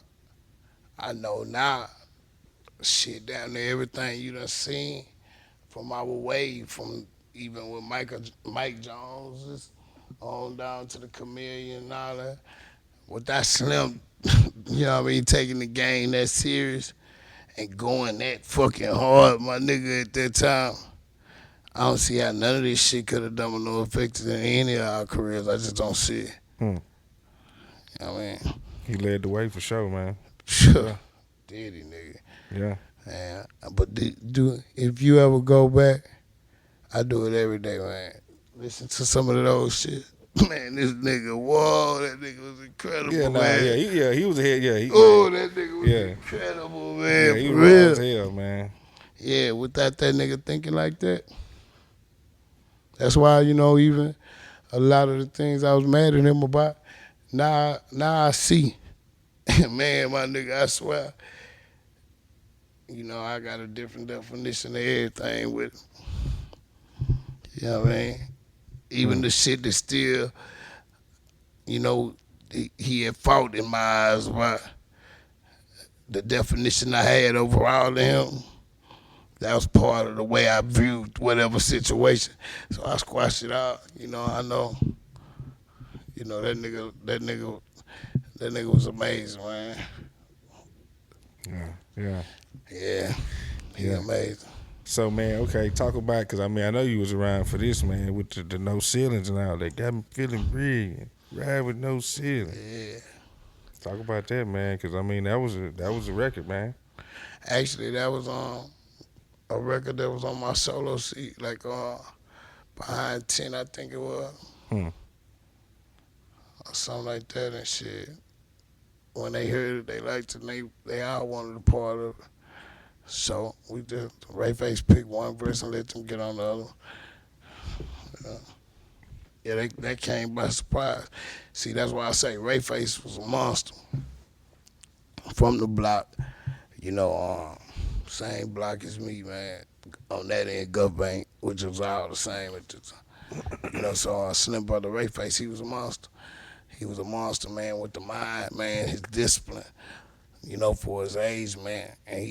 I know now, shit down there, everything you done seen from our wave, from even with Mike Jones on down to the Chameleon and all that. With that Slim, taking the game that serious and going that fucking hard, my nigga, at that time. I don't see how none of this shit could have domino effects in any of our careers. I just don't see it. You know what I mean? He led the way for sure, man. Sure. Did he, nigga? Yeah. Man, but if you ever go back, I do it every day, man. Listen to some of those shit. Man, this nigga, whoa, that nigga was incredible, man. He was ahead, yeah. That nigga was incredible, man. Yeah, he for was real. as hell, man. Yeah, without that nigga thinking like that. That's why, even a lot of the things I was mad at him about, now I see. Man, my nigga, I swear. I got a different definition of everything with him. You know what I mean? Even the shit that still, he had fought in my eyes about the definition I had overall of him. That was part of the way I viewed whatever situation. So I squashed it out. I know. That nigga was amazing, man. Yeah. Yeah. He amazing. So, man, okay, talk about, because, I know you was around for this, man, with the no ceilings and all that. Got me feeling brilliant. Ride with no ceiling. Yeah. Talk about that, man, because, that was a record, man. Actually, that was a record that was on my solo seat, like behind 10, I think it was. Or something like that and shit. When they heard it, they liked it, they all wanted a part of it. So we just, Ray Face picked one verse and let them get on the other. Yeah, that came by surprise. See, that's why I say Ray Face was a monster from the block. You know, same block as me, man. On that end, Gov Bank, which was all the same at the time. You know, so Slim Brother Ray Face, he was a monster. He was a monster, man, with the mind, man, his discipline, you know, for his age, man. And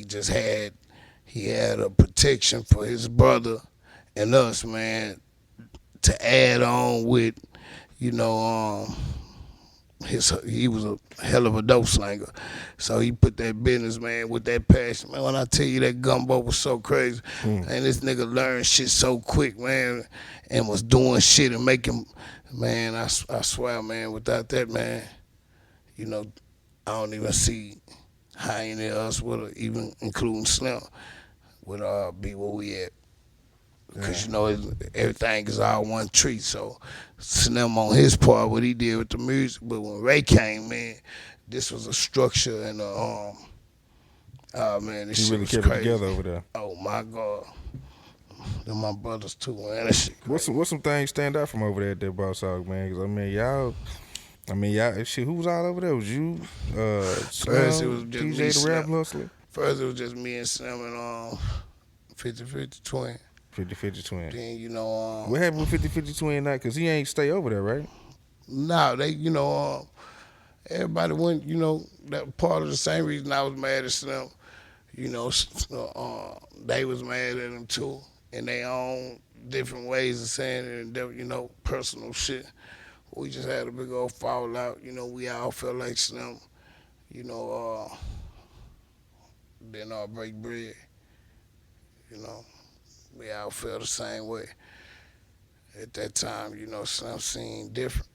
he had a protection for his brother and us, man, to add on with, you know, he was a hell of a dope slinger. So he put that business, man, with that passion. Man, when I tell you that gumbo was so crazy, and this nigga learned shit so quick, man, and was doing shit and making, man, I swear, man, without that, man, you know, I don't even see how any of us would have, even including Slim, would be where we at. Because, you know, everything is all one tree. So Slim on his part, what he did with the music. But when Ray came, man, this was a structure and oh, man, this He shit really was kept it crazy. together over there. Oh, my God. They're my brothers, too, man. That shit crazy. What's some things stand out from over there at that Boss Hogg, man? Because, y'all, shit, who was all over there? It was you, First, it was Slim, just me, TJ the Rap Slim. Hustler? First, it was just me and Slim and 50-50 Twin. 50-50 Twin. Then, you know, What happened with 50-50 Twin now? Because he ain't stay over there, right? nah, they, you know, everybody went, you know, that part of the same reason I was mad at Slim. You know, they was mad at him too, in their own different ways of saying it and, you know, personal shit. We just had a big old fallout. You know, we all felt like Slim, you know, then all break bread. You know, we all felt the same way. At that time, you know, Slim seemed different,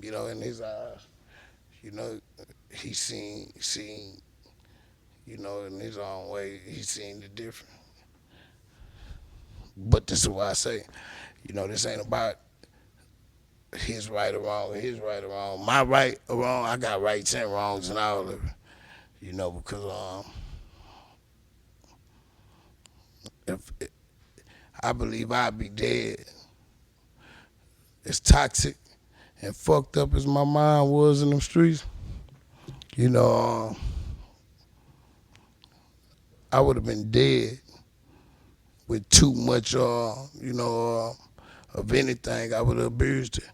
you know, in his eyes. You know, he seen, you know, in his own way, he seen it different. But this is why I say, you know, this ain't about his right or wrong. My right or wrong, I got rights and wrongs and all of it. You know, because if I believe I'd be dead, as toxic and fucked up as my mind was in them streets, you know, I would have been dead with too much, you know, of anything. I would have abused it.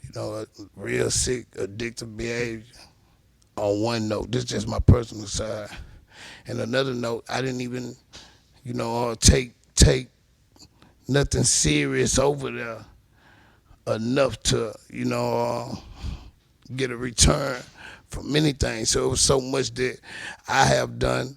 You know, real sick, addictive behavior. On one note, this is just my personal side. And another note, I didn't even, you know, take nothing serious over there enough to, you know, get a return from anything. So it was so much that I have done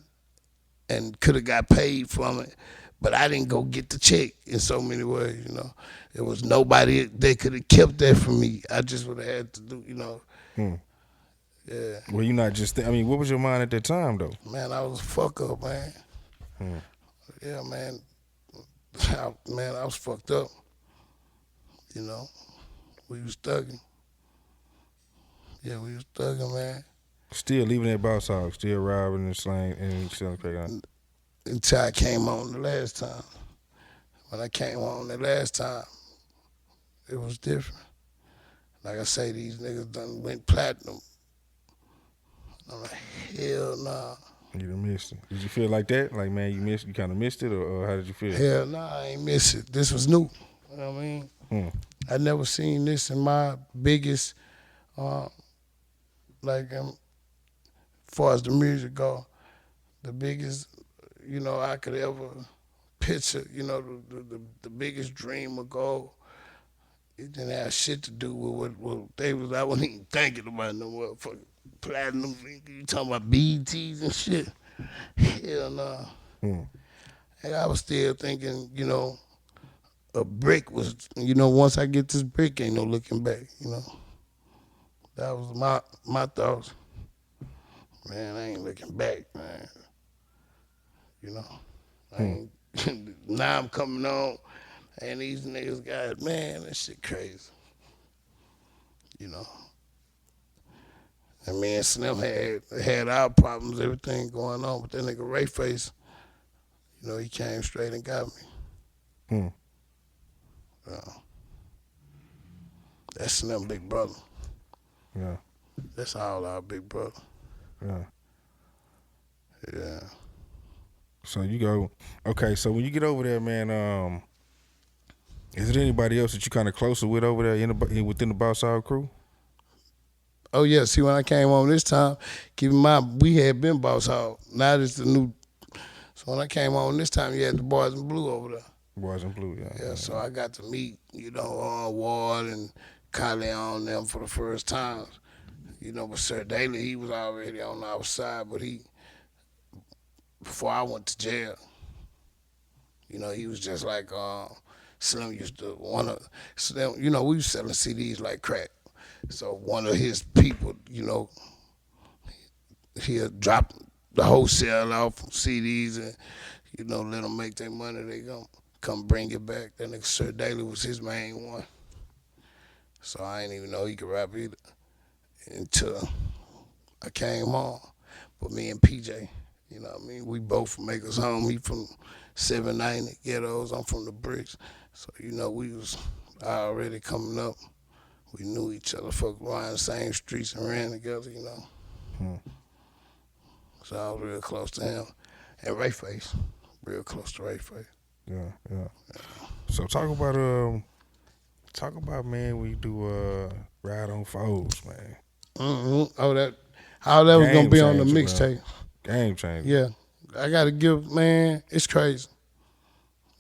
and could have got paid from it, but I didn't go get the check in so many ways, you know. There was nobody that could have kept that from me. I just would have had to do, you know. Yeah. Well, you not just, what was your mind at that time, though? Man, I was a fuck up, man. Yeah, man. Man, I was fucked up. You know, we was thugging. Yeah, we was thugging, man. Still leaving that Boss Hogg, still robbing and slang and selling crack. Until I came on the last time. When I came on the last time, it was different. Like I say, these niggas done went platinum. I'm like, hell nah. You done missed it. Did you feel like that? Like, man, you kind of missed it, or how did you feel? Hell nah, I ain't miss it. This was new. You know what I mean? I never seen this in my biggest, as far as the music go, the biggest, you know, I could ever picture, you know, the biggest dream or goal. It didn't have shit to do with what they was. I wasn't even thinking about no motherfucking platinum. You talking about BETs and shit? Hell no. And I was still thinking, you know, a brick was, you know, once I get this brick, ain't no looking back, you know. That was my thoughts. Man, I ain't looking back, man. You know, I ain't, now I'm coming on, and these niggas got, man, that shit crazy. You know. And me and Slim had our problems, everything going on, but that nigga Ray Face, you know, he came straight and got me. Yeah. That's Slim big brother. Yeah. That's all our big brother. Yeah. Yeah. So you go. Okay. So when you get over there, man, is it anybody else that you kind of closer with over there within the Boss Hogg crew? Oh yeah, see when I came on this time, keep in mind we had been Boss Hogg. Now it's the new. So when I came on this time, you had the Boys in Blue over there. Boys in Blue. Yeah. Yeah, so I got to meet, Ward and Kylie on them for the first time. But Sir Daly, he was already on our side, but before I went to jail, he was just like Slim used to Slim, we was selling CDs like crack. So one of his people, he'll drop the wholesale off CDs and, let them make their money. They gonna come bring it back. That nigga Sir Daly was his main one. So I didn't even know he could rap either until I came home. But me and PJ, we both from Makers Home. He from 790 Ghettos. I'm from the Bricks. So, we was already coming up. We knew each other, folk around the same streets and ran together. So I was real close to him. And Ray Face, real close to Ray Face. Yeah. So talk about man, we do Ride on Foes, man. Oh, how that was gonna be on the mixtape. Game changer. Yeah, I gotta give, man. It's crazy.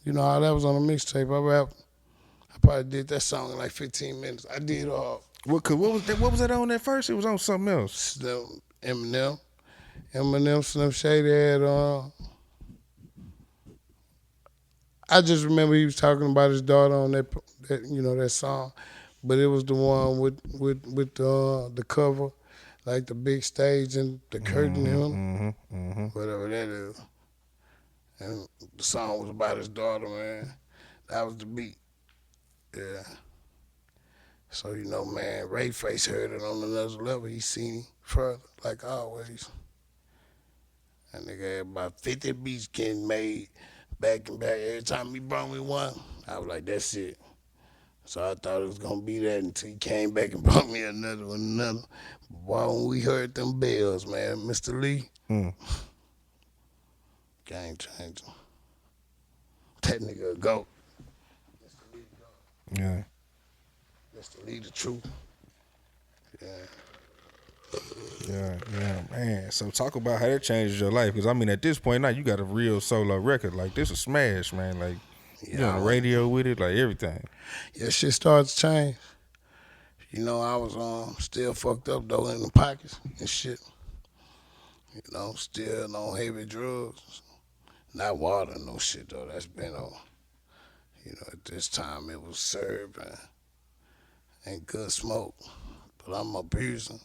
How that was on the mixtape. I probably did that song in like 15 minutes. I did What was that on at first? It was on something else. Eminem, Slim Shady had I just remember he was talking about his daughter on that song, but it was the one with the cover, like the big stage and the curtain, whatever that is. And the song was about his daughter, man. That was the beat. Yeah. So, man, Ray Face heard it on another level. He seen him further, like always. And nigga had about 50 beats getting made back and back. Every time he brought me one, I was like, that's it. So I thought it was gonna be that until he came back and brought me another one. Boy, when we heard them bells, man, Mr. Lee, game changer. That nigga a goat. Mr. Lee the goat. Yeah. Mr. Lee the truth. Yeah. Yeah, man. So talk about how that changes your life, because I mean, at this point now, you got a real solo record. Like this, a smash, man. Like you on the radio with it, like everything. Yeah, shit started to change. I was still fucked up though in the pockets and shit. Still on heavy drugs. Not water, no shit though. That's been on. At this time it was syrup and good smoke. But I'm abusing.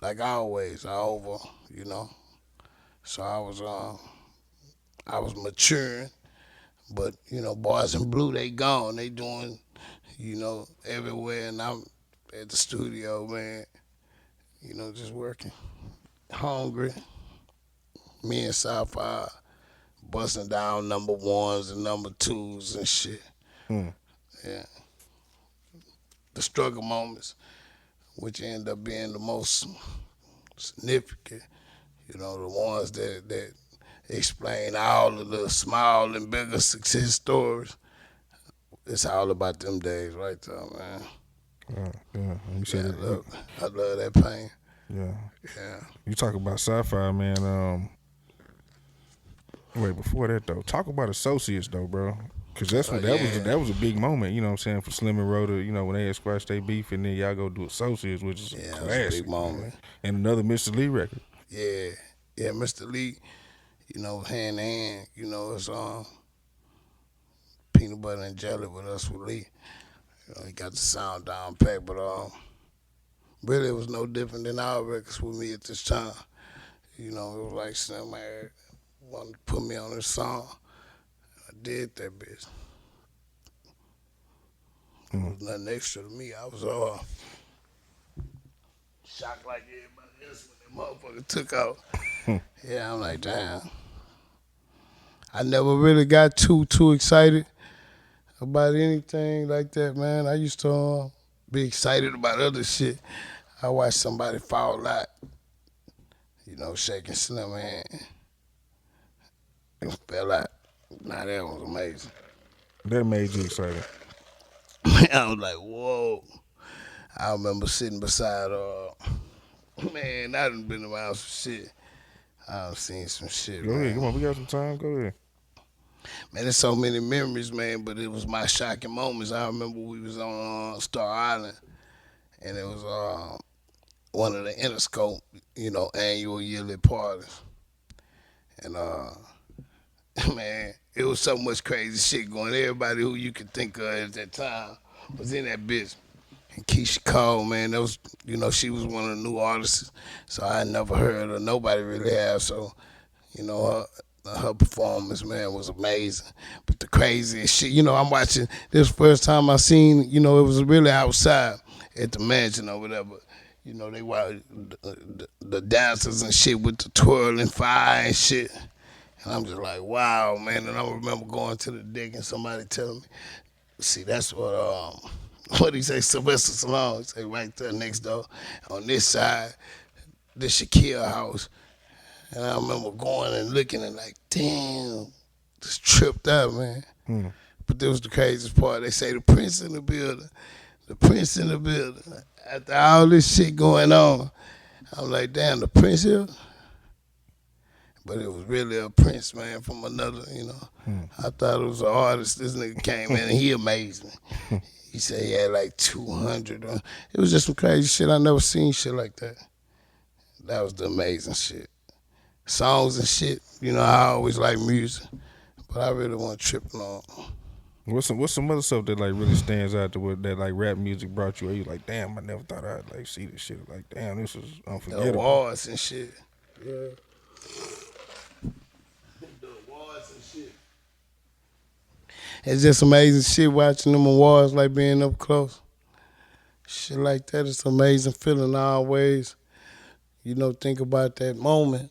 Like always, I over, So I was maturing, but Boys in Blue, they gone. They doing, everywhere, and I'm at the studio, man. Just working, hungry. Me and Southside busting down number ones and number twos and shit. Yeah, the struggle moments, which end up being the most significant, the ones that explain all of the small and bigger success stories. It's all about them days right there, man. Yeah. You said I love that pain. Yeah. You talk about sci-fi, man. Wait, before that though, talk about Associates though, bro. Cause that was a big moment, you know what I'm saying, for Slim and Rhoda, when they had squashed their beef and then y'all go do Associates, which is a classic, was a big moment. Man. And another Mr. Lee record. Yeah, Mr. Lee, hand in hand, it's peanut butter and jelly with us with Lee. He got the sound down pat, but really it was no different than our records with me at this time. It was like Slim wanted to put me on this song. I did that bitch. There was nothing extra to me. I was shocked like everybody else when that motherfucker took out. Yeah, I'm like, damn. I never really got too excited about anything like that, man. I used to be excited about other shit. I watched somebody fall out, shaking Slim hand and fell out. Now that was amazing. That made you excited. I was like, whoa. I remember sitting beside, man, I done been around some shit. I done seen some shit, Go ahead, man. come on, we got some time. Go ahead. Man, there's so many memories, man, but it was my shocking moments. I remember we was on Star Island, and it was one of the Interscope, annual yearly parties. And, man, it was so much crazy shit going. Everybody who you could think of at that time was in that bitch. And Keisha Cole, man, that was, she was one of the new artists, so I had never heard her. Nobody really have. So, her performance, man, was amazing. But the craziest shit, I'm watching this first time I seen, it was really outside at the mansion or whatever. They were the dancers and shit with the twirling fire and shit. And I'm just like, wow, man. And I remember going to the deck and somebody telling me, see, that's what he say, Sylvester Stallone. He say right there next door on this side, the Shaquille house. And I remember going and looking and like, damn, just tripped out, man. But this was the craziest part. They say the prince in the building. The prince in the building. After all this shit going on, I'm like, damn, the prince here? But it was really a prince, man, from another, I thought it was an artist. This nigga came in and he amazed me. He said he had like 200. It was just some crazy shit. I never seen shit like that. That was the amazing shit. Songs and shit, I always like music, but I really wasn't tripping on. What's some other stuff that like really stands out to what that like rap music brought you? Or you like, damn, I never thought I'd like see this shit. Like, damn, this was The unforgettable. awards and shit. Yeah. The awards and shit. It's just amazing shit watching them awards, like being up close. Shit like that, it's an amazing feeling always. Think about that moment.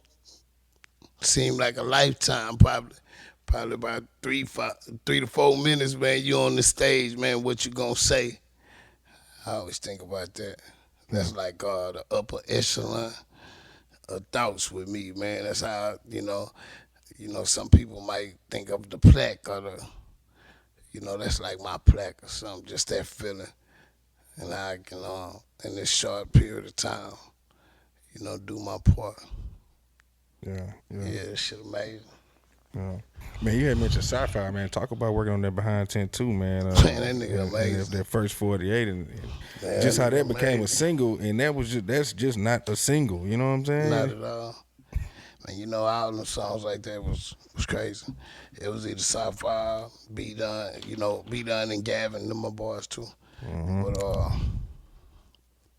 Seemed like a lifetime, probably about 3 to 4 minutes, man. You on the stage, man. What you gonna say? I always think about that. That's like the upper echelon of thoughts with me, man. That's how some people might think of the plaque or that's like my plaque or something. Just that feeling, and I can in this short period of time, do my part. Yeah. That shit amazing. Yeah. Man, you had mentioned sci-fi, man. Talk about working on that behind 10 too, man. Man, that nigga amazing. That first 48 and Man, just how that became amazing. a single, and that's just not a single. You know what I'm saying? Not at all. Man, all them songs like that was crazy. It was either sci-fi, B Done, B Done and Gavin, them my boys too. But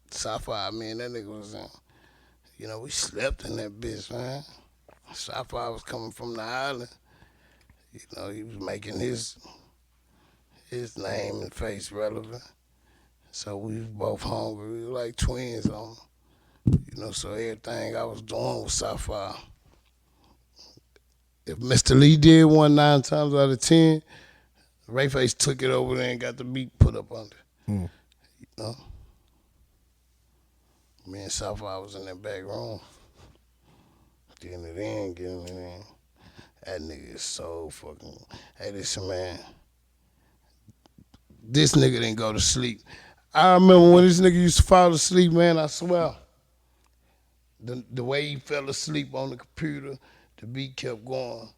sci-fi, man, that nigga was in. We slept in that bitch, man. Sci-fi was coming from the island. He was making his name and face relevant. So we was both hungry. We were like twins on so everything I was doing was sci-fi. If Mr. Lee did one 9 times out of 10, Rayface took it over there and got the beat put up under. Me and Sci-Fi was in that back room. Getting it in. That nigga is so fucking. Hey, listen, man. This nigga didn't go to sleep. I remember when this nigga used to fall asleep, man, I swear. The way he fell asleep on the computer, the beat kept going.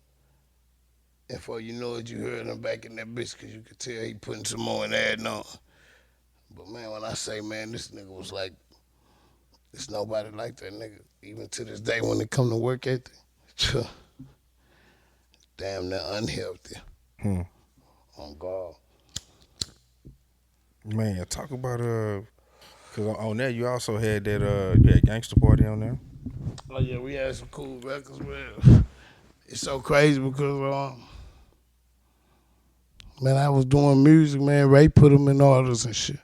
And before you know it, you heard him back in that bitch because you could tell he putting some more and adding on. But, man, when I say, man, this nigga was like, there's nobody like that nigga. Even to this day when they come to work ethic, damn, they're unhealthy. On God. Man, talk about because on there you also had that you had Gangsta Party on there. Oh yeah, we had some cool records, man. It's so crazy because man, I was doing music, man. Ray put them in orders and shit.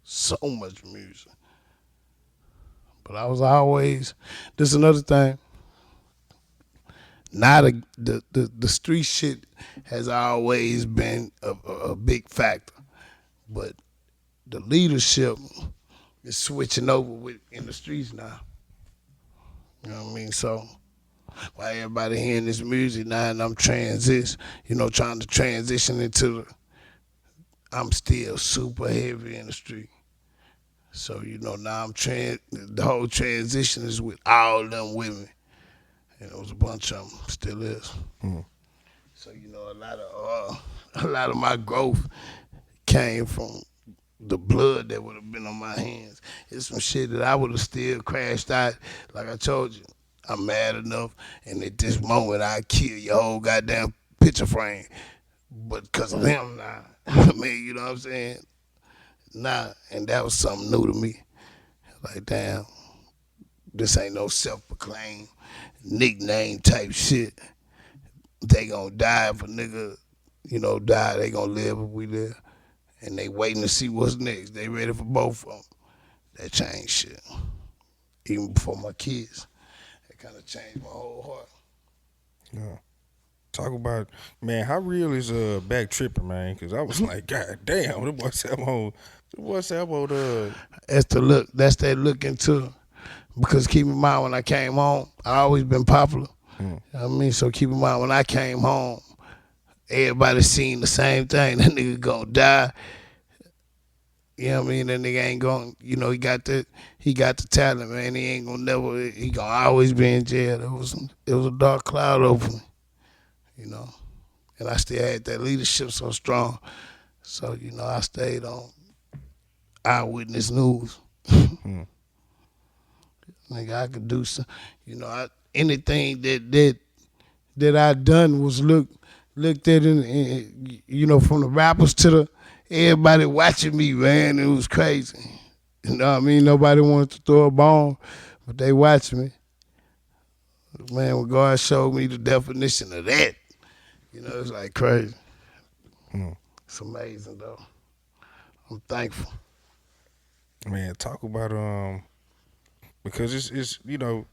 So much music. But I was always, this is another thing. Now the street shit has always been a big factor. But the leadership is switching over in the streets now. You know what I mean? So while everybody hearing this music now and I'm trying to transition into I'm still super heavy in the street. So, now the whole transition is with all them women. And it was a bunch of them, still is. Mm. So, a lot of my growth came from the blood that would have been on my hands. It's some shit that I would have still crashed out. Like I told you, I'm mad enough, and at this moment I kill your whole goddamn picture frame. But because of them now, I mean, you know what I'm saying? Nah, and that was something new to me. Like, damn, this ain't no self-proclaimed nickname type shit. They gonna die if a nigga, die. They gonna live if we live. And they waiting to see what's next. They ready for both of them. That changed shit. Even before my kids. That kind of changed my whole heart. Yeah. Talk about, man, how real is back tripping, man? Because I was like, God damn, the boy said I'm on. That's the look. That's that look into. Because keep in mind, when I came home, I always been popular. You know what I mean? So keep in mind, when I came home, everybody seen the same thing. That nigga gonna die. You know what I mean? That nigga ain't gonna, he got the talent, man. He ain't gonna he gonna always be in jail. It was a dark cloud over me, And I still had that leadership so strong. So, I stayed on Eyewitness News. Nigga, I could do some, anything that I done was looked at from the rappers to everybody watching me, man. It was crazy. You know what I mean? Nobody wanted to throw a bone, but they watched me. Man, when God showed me the definition of that, it's like crazy. It's amazing, though. I'm thankful. Man, talk about because it's if you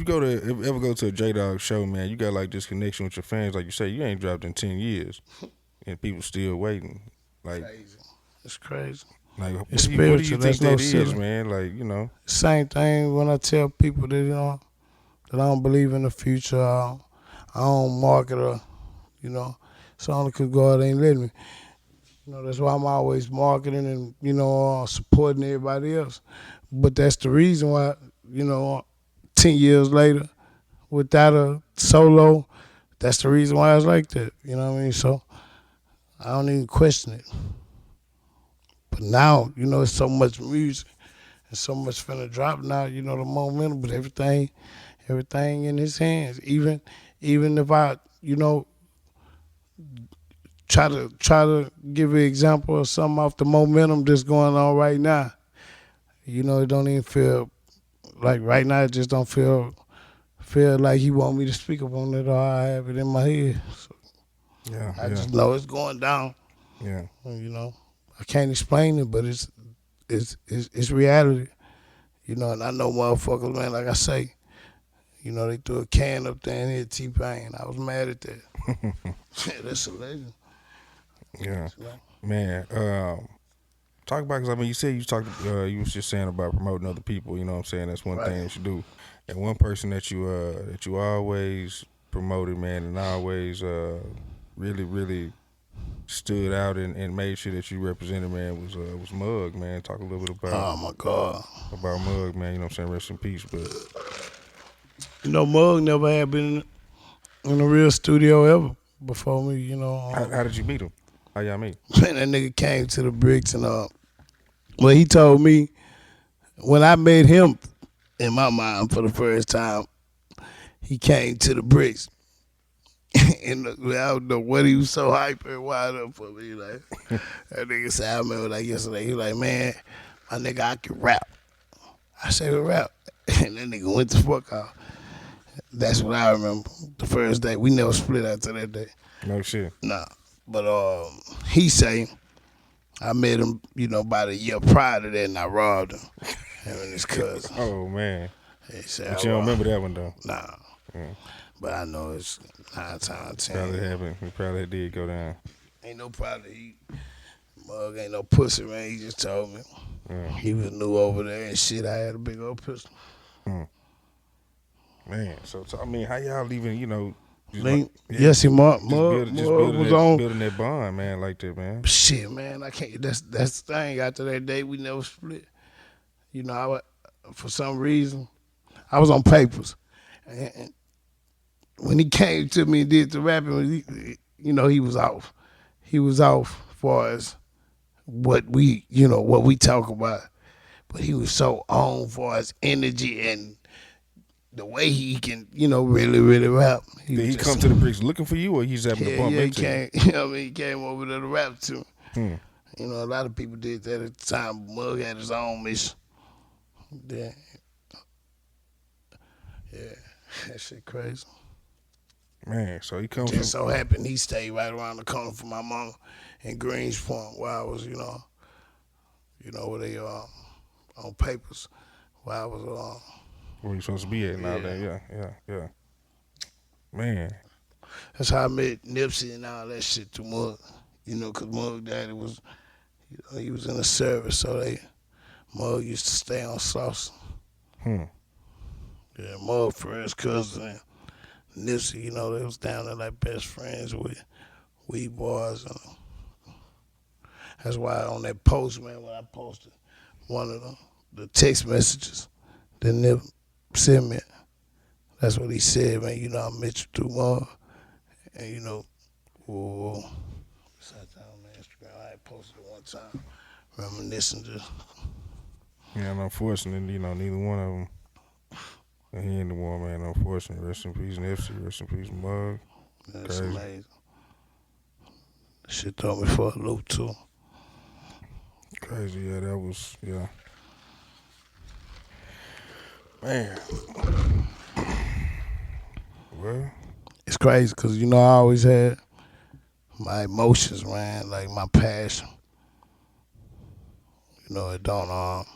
ever go to a J-Dawg show, man, you got like this connection with your fans. Like you say, you ain't dropped in 10 years, and people still waiting. Like, crazy. It's crazy. Like, It's what do you spiritual. think that no is, silly. man? Like, Same thing when I tell people that that I don't believe in the future. I don't market or, it's only because God ain't letting me. That's why I'm always marketing and, supporting everybody else. But that's the reason why, 10 years later, without a solo, that's the reason why it's like that. You know what I mean? So I don't even question it. But now, it's so much music and so much finna drop now, the momentum, but everything in his hands. Even if I, try to give an example of something off the momentum that's going on right now. It don't even feel like right now. It just don't feel like he want me to speak up on it, or I have it in my head. So I just know it's going down. Yeah. I can't explain it, but it's reality. And I know motherfuckers, man. Like I say, they threw a can up there and hit T-Pain. I was mad at that. That's a legend. Yeah, man. Talk about, because you said you was just saying about promoting other people. You know what I'm saying? That's one thing that you do. And one person that you always promoted, man, and always really, really stood out and made sure that you represented, man, was m.u.g, man. Talk a little bit about. Oh my God. About m.u.g, man. You know what I'm saying? Rest in peace, but. m.u.g never had been in a real studio ever before me. How did you meet him? How y'all meet? Man, that nigga came to the bricks and he told me when I met him in my mind for the first time, he came to the bricks. And I don't know what he was so hyper and wild up for me. Like, that nigga said, I remember like yesterday, he was like, man, my nigga, I can rap. I said, well, rap. And that nigga went the fuck off. That's what I remember. The first day. We never split after that day. No shit. Nah. But he say I met him, about a year prior to that, and I robbed him. Him and his cousin. Oh man. He said, but you don't remember that one though. Nah. But I know it's 9 times 10. Probably happened. It probably did go down. Ain't no problem. Mug ain't no pussy, man. He just told me. Yeah. He was new over there and shit. I had a big old pistol. Man, so I mean, how y'all even, just Link, yes, he Mug was on. building that bond, man, like that, man. Shit, man, I can't. That's the thing. After that day, we never split. For some reason, I was on papers, and when he came to me and did the rapping, he was off. He was off far as what we talk about, but he was so on for his energy and the way he can, really, really rap. Did he come to the bricks looking for you, or he's having to bump into you? Yeah, he came over there to rap too. A lot of people did that at the time. Mug had his own mission. Yeah, that shit crazy. Man, so he comes. Just so happened he stayed right around the corner from my mama in Greenspoint, where I was, where they on papers, where I was where you supposed to be at and all that. Yeah. Man. That's how I met Nipsey and all that shit to Mug. Because Mug daddy was, he was in the service, so Mug used to stay on Sauce. Yeah, Mug first cousin and Nipsey, they was down there like best friends with weed boys. That's why on that post, man, when I posted one of the text messages that Nip sent me, that's what he said, man. I met you through Mug. And besides that on Instagram, I had posted it one time, reminiscing just. Yeah, and unfortunately, neither one of them. And he ain't the one, man. Unfortunately, rest in peace, Nipsey. Rest in peace, Mug. That's amazing. Shit threw me for a loop too. Crazy, yeah. That was, yeah. Man. Well, it's crazy because I always had my emotions, man, like my passion. It don't.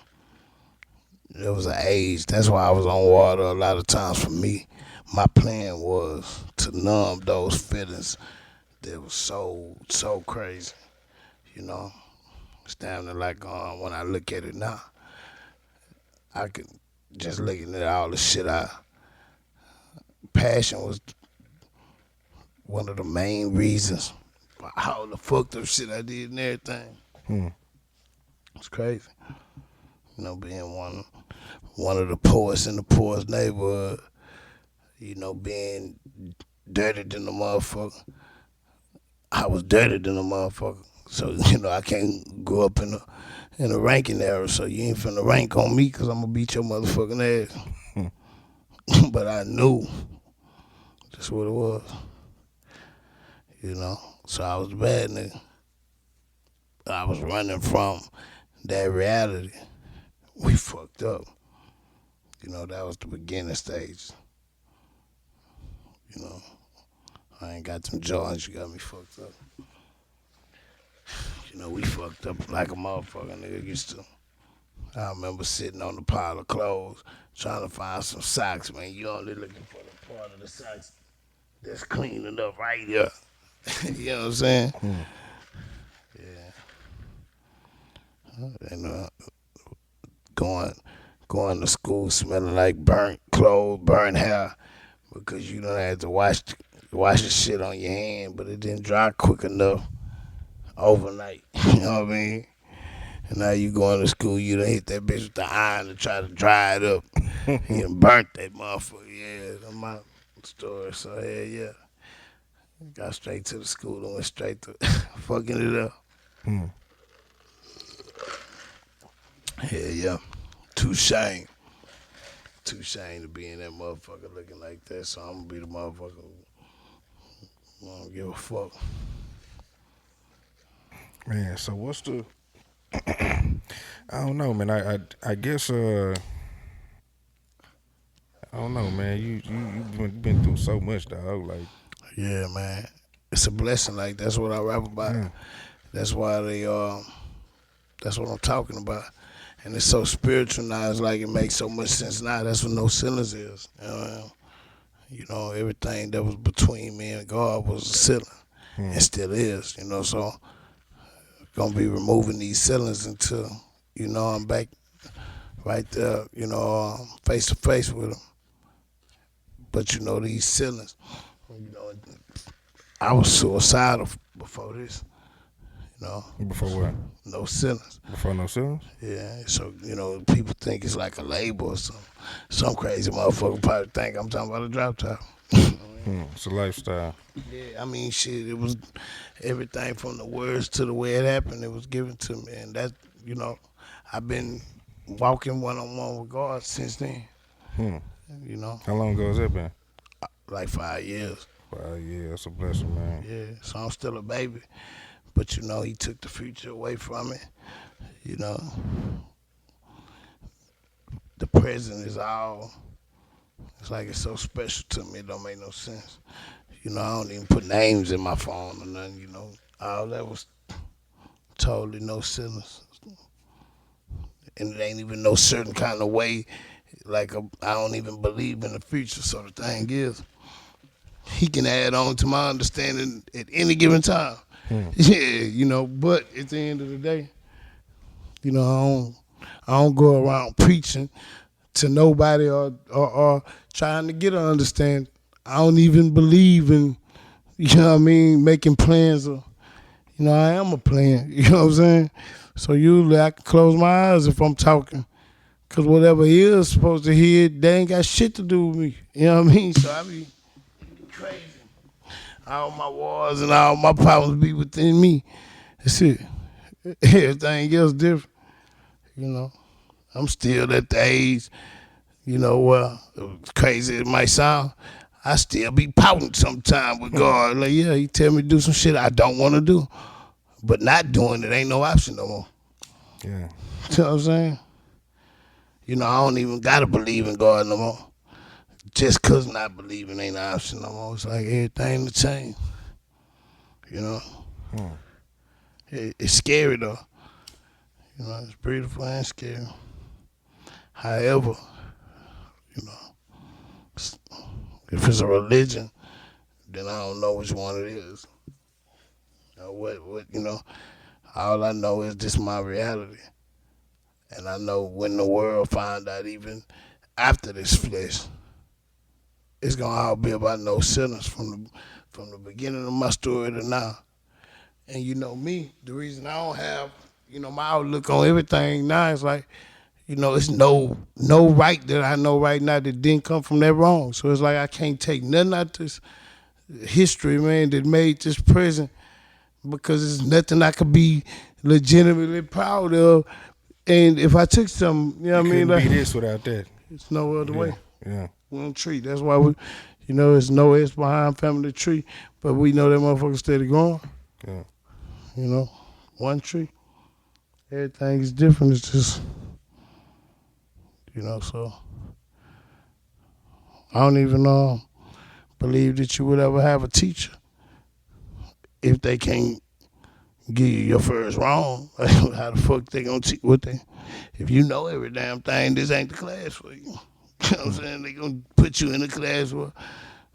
There was an age. That's why I was on water a lot of times. For me, my plan was to numb those feelings that was so crazy. It's damn near like when I look at it now, I could just looking at all the shit passion was one of the main reasons for all the fucked up shit I did and everything. It's crazy. Being one of the poorest in the poorest neighborhood, being dirty than the motherfucker. I was dirty than the motherfucker. So, I can't go up in a ranking era, so you ain't finna rank on me because I'm gonna beat your motherfucking ass. But I knew that's what it was. So I was a bad nigga. I was running from that reality. We fucked up. That was the beginning stage. I ain't got them joints, you got me fucked up. We fucked up like a motherfucker, nigga used to. I remember sitting on the pile of clothes, trying to find some socks, man. You only looking for the part of the socks that's clean enough right here. You know what I'm saying? Yeah. And going to school smelling like burnt clothes, burnt hair, because you don't have to wash the shit on your hand, but it didn't dry quick enough overnight. You know what I mean? And now you going to school, you done hit that bitch with the iron to try to dry it up. You done burnt that motherfucker. Yeah, that's my story. So, yeah. Got straight to the school and went straight to fucking it up. Yeah. Too shame to be in that motherfucker looking like that. So I'm gonna be the motherfucker who don't give a fuck. Man, so what's the? I don't know, man. I guess I don't know, man. You've been through so much, dog. Like, yeah, man. It's a blessing. Like that's what I rap about. That's why that's what I'm talking about. And it's so spiritual now. It's like it makes so much sense now. That's what no ceilings is. Everything that was between me and God was a ceiling, and still is. So gonna be removing these ceilings until, I'm back right there, face to face with them. But these ceilings, you know, I was suicidal before this, Before what? no ceilings. Before no ceilings? Yeah, so people think it's like a label or something. Some crazy motherfucker probably think I'm talking about a drop top. It's a lifestyle. Yeah, I mean, shit, it was everything from the words to the way it happened. It was given to me, and that, I've been walking one-on-one with God since then. How long ago has that been? Like 5 years. 5 years. That's a blessing, man. Yeah, so I'm still a baby, but he took the future away from me. The present is all. It's like it's so special to me. It don't make no sense. I don't even put names in my phone or nothing. All that was totally no ceilings, and it ain't even no certain kind of way. Like I don't even believe in the future. So the thing is, he can add on to my understanding at any given time. Yeah, But at the end of the day, I don't go around preaching to nobody or trying to get an understanding. I don't even believe in, making plans. Or, I am a plan. You know what I'm saying? So usually I can close my eyes if I'm talking. Because whatever he is supposed to hear, they ain't got shit to do with me. You know what I mean? So I be crazy. All my wars and all my problems be within me. That's it. Everything else different. I'm still at the age, crazy it might sound, I still be pouting sometime with God. Like, yeah, he tell me to do some shit I don't want to do. But not doing it ain't no option no more. Yeah. You know what I'm saying? I don't even got to believe in God no more. Just because not believing ain't an option no more. It's like everything to change. It's scary, though. It's beautiful and scary. However, if it's a religion, then I don't know which one it is. All I know is this my reality. And I know when the world find out, even after this flesh, it's gonna all be about no sinners from the beginning of my story to now. And me, the reason I don't have, my outlook on everything now is like, it's no right that I know right now that didn't come from that wrong. So it's like I can't take nothing out this history, man, that made this present, because it's nothing I could be legitimately proud of. And if I took some, what I mean? Like, be this without that. It's no other way. Yeah. One tree. That's why we, there's no S behind family tree, but we know that motherfucker steady growing. Yeah. One tree. Everything is different. It's just, so I don't even believe that you would ever have a teacher if they can't give you your first wrong. How the fuck they gonna teach what they? If you know every damn thing, this ain't the class for you. You know what I'm saying? They gonna put you in a class where,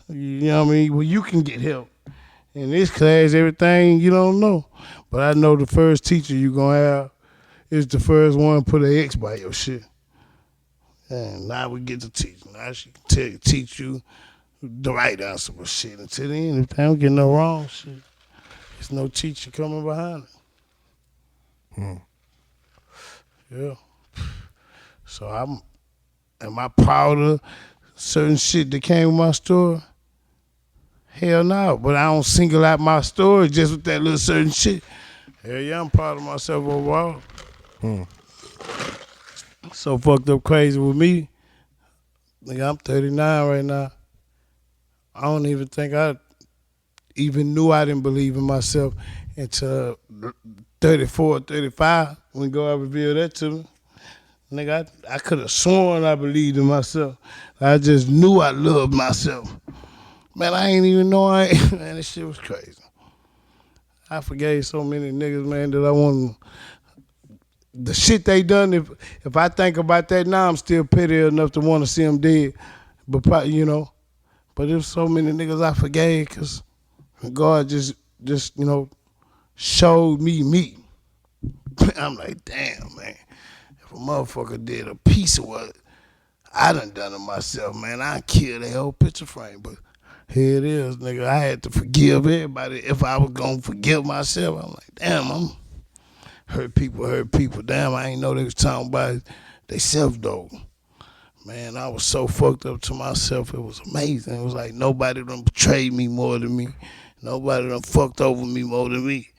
where you can get help. In this class, everything you don't know. But I know the first teacher you gonna have is the first one to put an X by your shit. And now we get to teach. Now she can teach you the right answer for shit. Until then, if they don't get no wrong shit, there's no teacher coming behind it. Yeah. So am I proud of certain shit that came with my story? Hell no. But I don't single out my story just with that little certain shit. Hell yeah, I'm proud of myself overall. So fucked up crazy with me. Nigga, I'm 39 right now. I don't even think I even knew I didn't believe in myself until 34, 35, when God revealed that to me. Nigga, I could have sworn I believed in myself. I just knew I loved myself. Man, I ain't even know man, this shit was crazy. I forgave so many niggas, man, that I want the shit they done. If I think about that now, I'm still petty enough to want to see them dead. But there's so many niggas I forgave because God just showed me. I'm like, damn, man. If a motherfucker did a piece of what I done to myself, man, I'd kill the whole picture frame. But here it is, nigga. I had to forgive everybody if I was gonna forgive myself. I'm like, damn, I'm hurt people. Damn, I ain't know they was talking about they self though. Man, I was so fucked up to myself. It was amazing. It was like nobody done betrayed me more than me. Nobody done fucked over me more than me.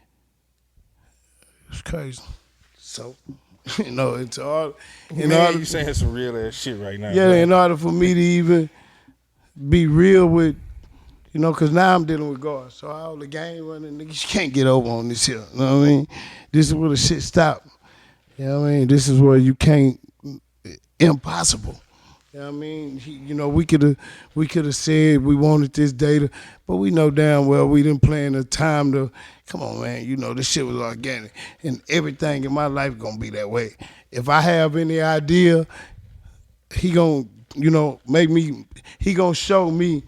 It's crazy. So, it's all. Man, you saying some real ass shit right now. Yeah, bro. in order for me to even be real with, because now I'm dealing with God. So all the game running, niggas, you can't get over on this here. You know what I mean? This is where the shit stop. You know what I mean? This is where you can't, impossible. You know what I mean? We could have said we wanted this data, but we know damn well we didn't plan the time to, come on, man, this shit was organic. And everything in my life gonna be that way. If I have any idea, he gonna, make me, he gonna show me,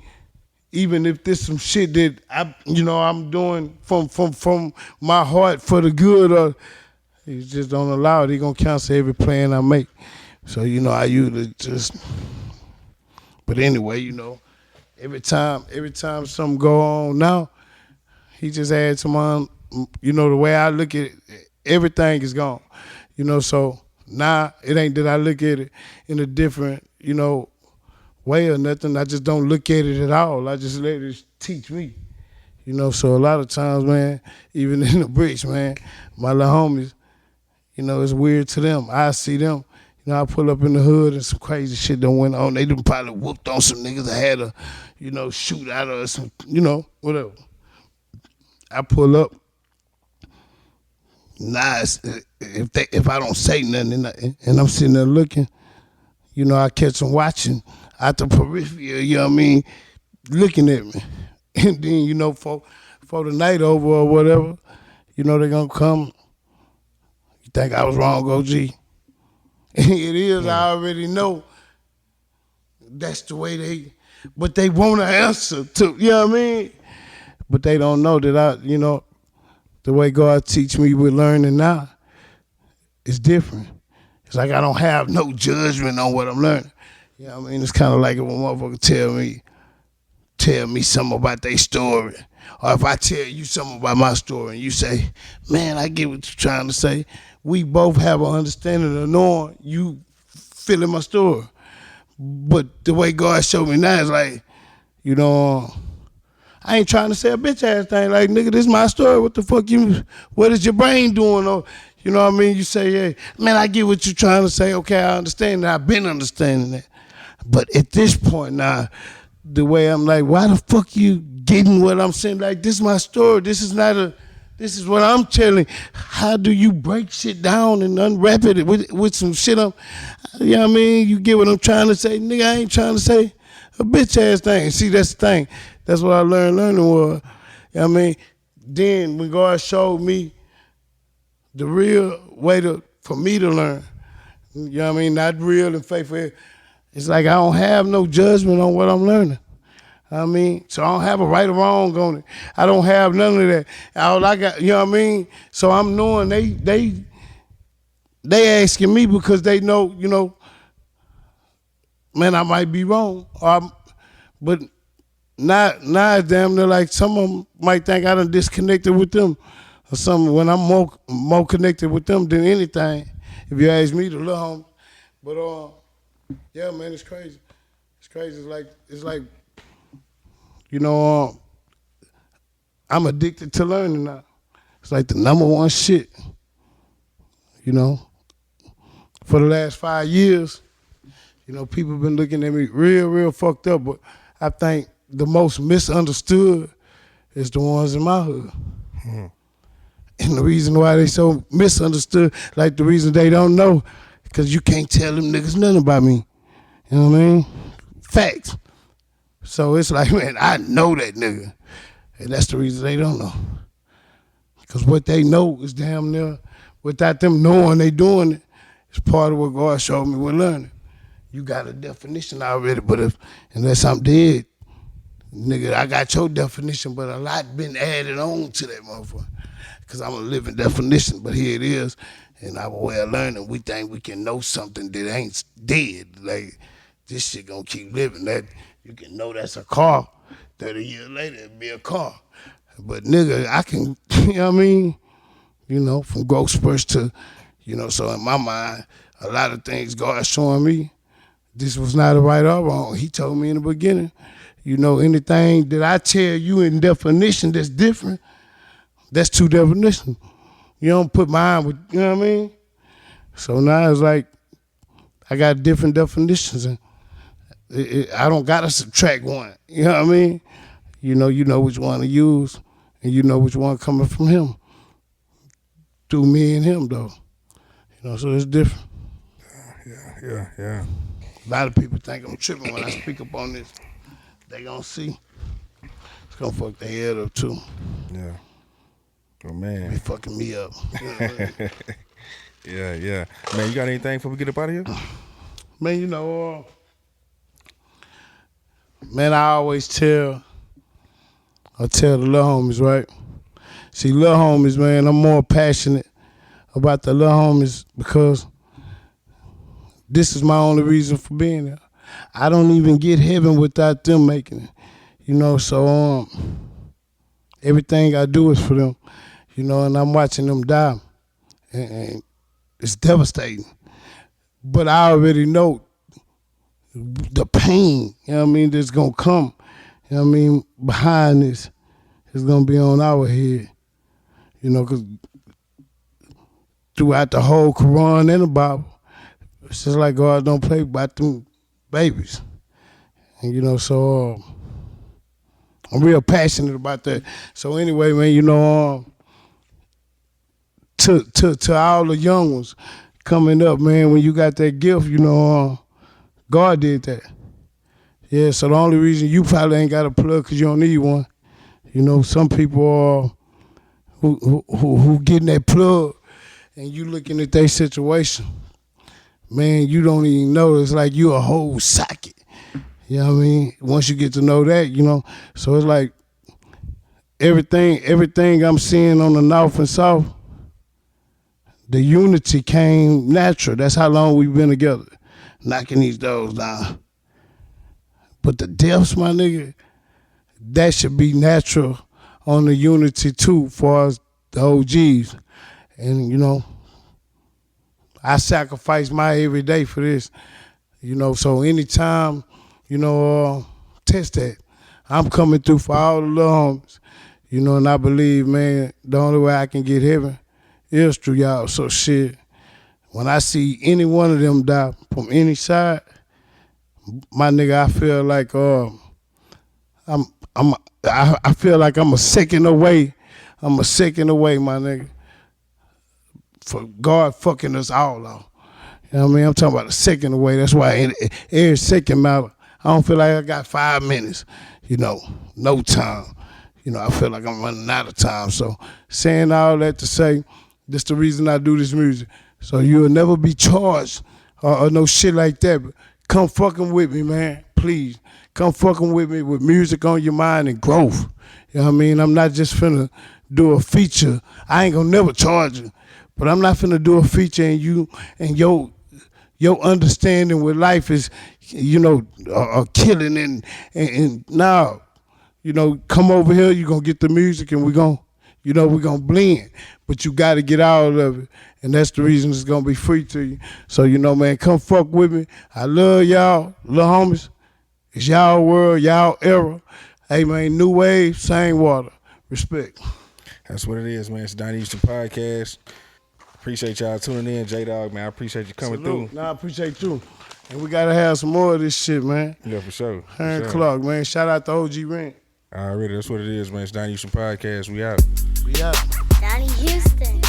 even if this some shit that I'm doing from my heart for the good, or he just don't allow it. He gonna cancel every plan I make. So, I usually just, but anyway, every time something go on now, he just adds to my, the way I look at it, everything is gone. So now it ain't that I look at it in a different, way or nothing. I just don't look at it at all. I just let it teach me. So a lot of times, man, even in the bricks, man, my little homies, it's weird to them. I see them. I pull up in the hood and some crazy shit done went on. They done probably whooped on some niggas that had a, shoot out or some, whatever. I pull up. Nah, if I don't say nothing and I'm sitting there looking, I catch them watching out the periphery, looking at me. And then, for the night over or whatever, they gonna come. You think I was wrong, OG? It is, I already know. That's the way but they want an answer to, But they don't know that the way God teach me with learning now is different. It's like I don't have no judgment on what I'm learning. It's kind of like if a motherfucker tell me something about their story. Or if I tell you something about my story and you say, man, I get what you're trying to say. We both have an understanding of knowing you feeling my story. But the way God showed me now is like, I ain't trying to say a bitch ass thing. Like, nigga, this is my story. What the fuck what is your brain doing? Or, you say, hey, man, I get what you're trying to say. Okay, I understand that. I've been understanding that. But at this point now, the way I'm like, why the fuck you getting what I'm saying? Like, this is my story. This is what I'm telling. How do you break shit down and unwrap it with some shit up? You get what I'm trying to say? Nigga, I ain't trying to say a bitch ass thing. See, that's the thing. That's what I learning was. Then when God showed me the real way for me to learn, not real and faithful. It's like I don't have no judgment on what I'm learning. So I don't have a right or wrong on it. I don't have none of that. All I got, So I'm knowing they asking me because they know, man, I might be wrong. But now it's damn near like some of them might think I done disconnected with them or something when I'm more connected with them than anything. If you ask me, the little homie. But yeah, man, it's crazy. It's crazy. It's like. I'm addicted to learning now. It's like the number one shit, For the last 5 years, people been looking at me real fucked up, but I think the most misunderstood is the ones in my hood. Mm-hmm. And the reason why they so misunderstood, like the reason they don't know, because you can't tell them niggas nothing about me. You know what I mean? Facts. So it's like, man, I know that nigga. And that's the reason they don't know. Because what they know is damn near, without them knowing they doing it, it's part of what God showed me with learning. You got a definition already, but unless I'm dead, nigga, I got your definition, but a lot been added on to that motherfucker. because I'm a living definition, but here it is. And our way of learning, we think we can know something that ain't dead. Like, this shit gonna keep living. That you can know that's a car. 30 years later, it'll be a car. But nigga, I can, you know what I mean? You know, from growth spurts to, you know, so in my mind, a lot of things God's showing me, this was not a right or wrong. He told me in the beginning, you know, anything that I tell you in definition that's different, that's two definitions. You don't put mine with, you know what I mean? So now it's like, I got different definitions, and I don't gotta subtract one. You know what I mean? You know which one to use, and you know which one coming from him. Through me and him, though. You know, so it's different. Yeah. A lot of people think I'm tripping when I speak up on this. They gonna see. It's gonna fuck their head up, too. Yeah. Oh, man. They fucking me up. You know what I mean? Yeah. Man, you got anything before we get up out of here? Man, you know, man, I always tell the little homies, right? See, little homies, man, I'm more passionate about the little homies because this is my only reason for being there. I don't even get heaven without them making it, you know, so everything I do is for them, you know, and I'm watching them die, and it's devastating. But I already know the pain, you know what I mean, that's gonna come, you know what I mean, behind this is gonna be on our head. You know, because throughout the whole Quran and the Bible, it's just like God don't play about them babies. And, you know, so I'm real passionate about that. So anyway, man, you know, to all the young ones coming up, man, when you got that gift, you know, God did that. Yeah, so the only reason you probably ain't got a plug because you don't need one. You know, some people are who getting that plug, and you looking at their situation, man, you don't even know. It's like you a whole socket. You know what I mean? Once you get to know that, you know, so it's like everything I'm seeing on the North and South, the unity came natural. That's how long we've been together, knocking these doors down. But the deaths, my nigga, that should be natural on the unity too, far as the OGs. And, you know, I sacrifice my every day for this. You know, so anytime, you know, test that. I'm coming through for all the little homies. You know, and I believe, man, the only way I can get heaven is through y'all. So shit, when I see any one of them die from any side, my nigga, I feel like I feel like I'm a second away. I'm a second away, my nigga, for God fucking us all off. You know what I mean? I'm talking about a second away. That's why every second matter. I don't feel like I got 5 minutes, you know, no time. You know, I feel like I'm running out of time. So saying all that to say, this the reason I do this music. So you'll never be charged or no shit like that. But come fucking with me, man. Please. Come fucking with me with music on your mind and growth. You know what I mean? I'm not just finna do a feature. I ain't gonna never charge you. But I'm not finna do a feature and you and your understanding with life is, you know, killing and now, you know, come over here, you're gonna get the music and we're gonna blend. But you gotta get out of it. And that's the reason it's gonna be free to you. So, you know, man, come fuck with me. I love y'all, little homies. It's y'all world, y'all era. Hey, man, new wave, same water. Respect. That's what it is, man. It's Donnie Houston Podcast. Appreciate y'all tuning in, J-Dawg, man. I appreciate you coming through. No, I appreciate you. And we got to have some more of this shit, man. Yeah, for sure. Aaron Clark, man. Shout out to OG Rent. Already, that's what it is, man. It's Donnie Houston Podcast. We out. We out. Donnie Houston.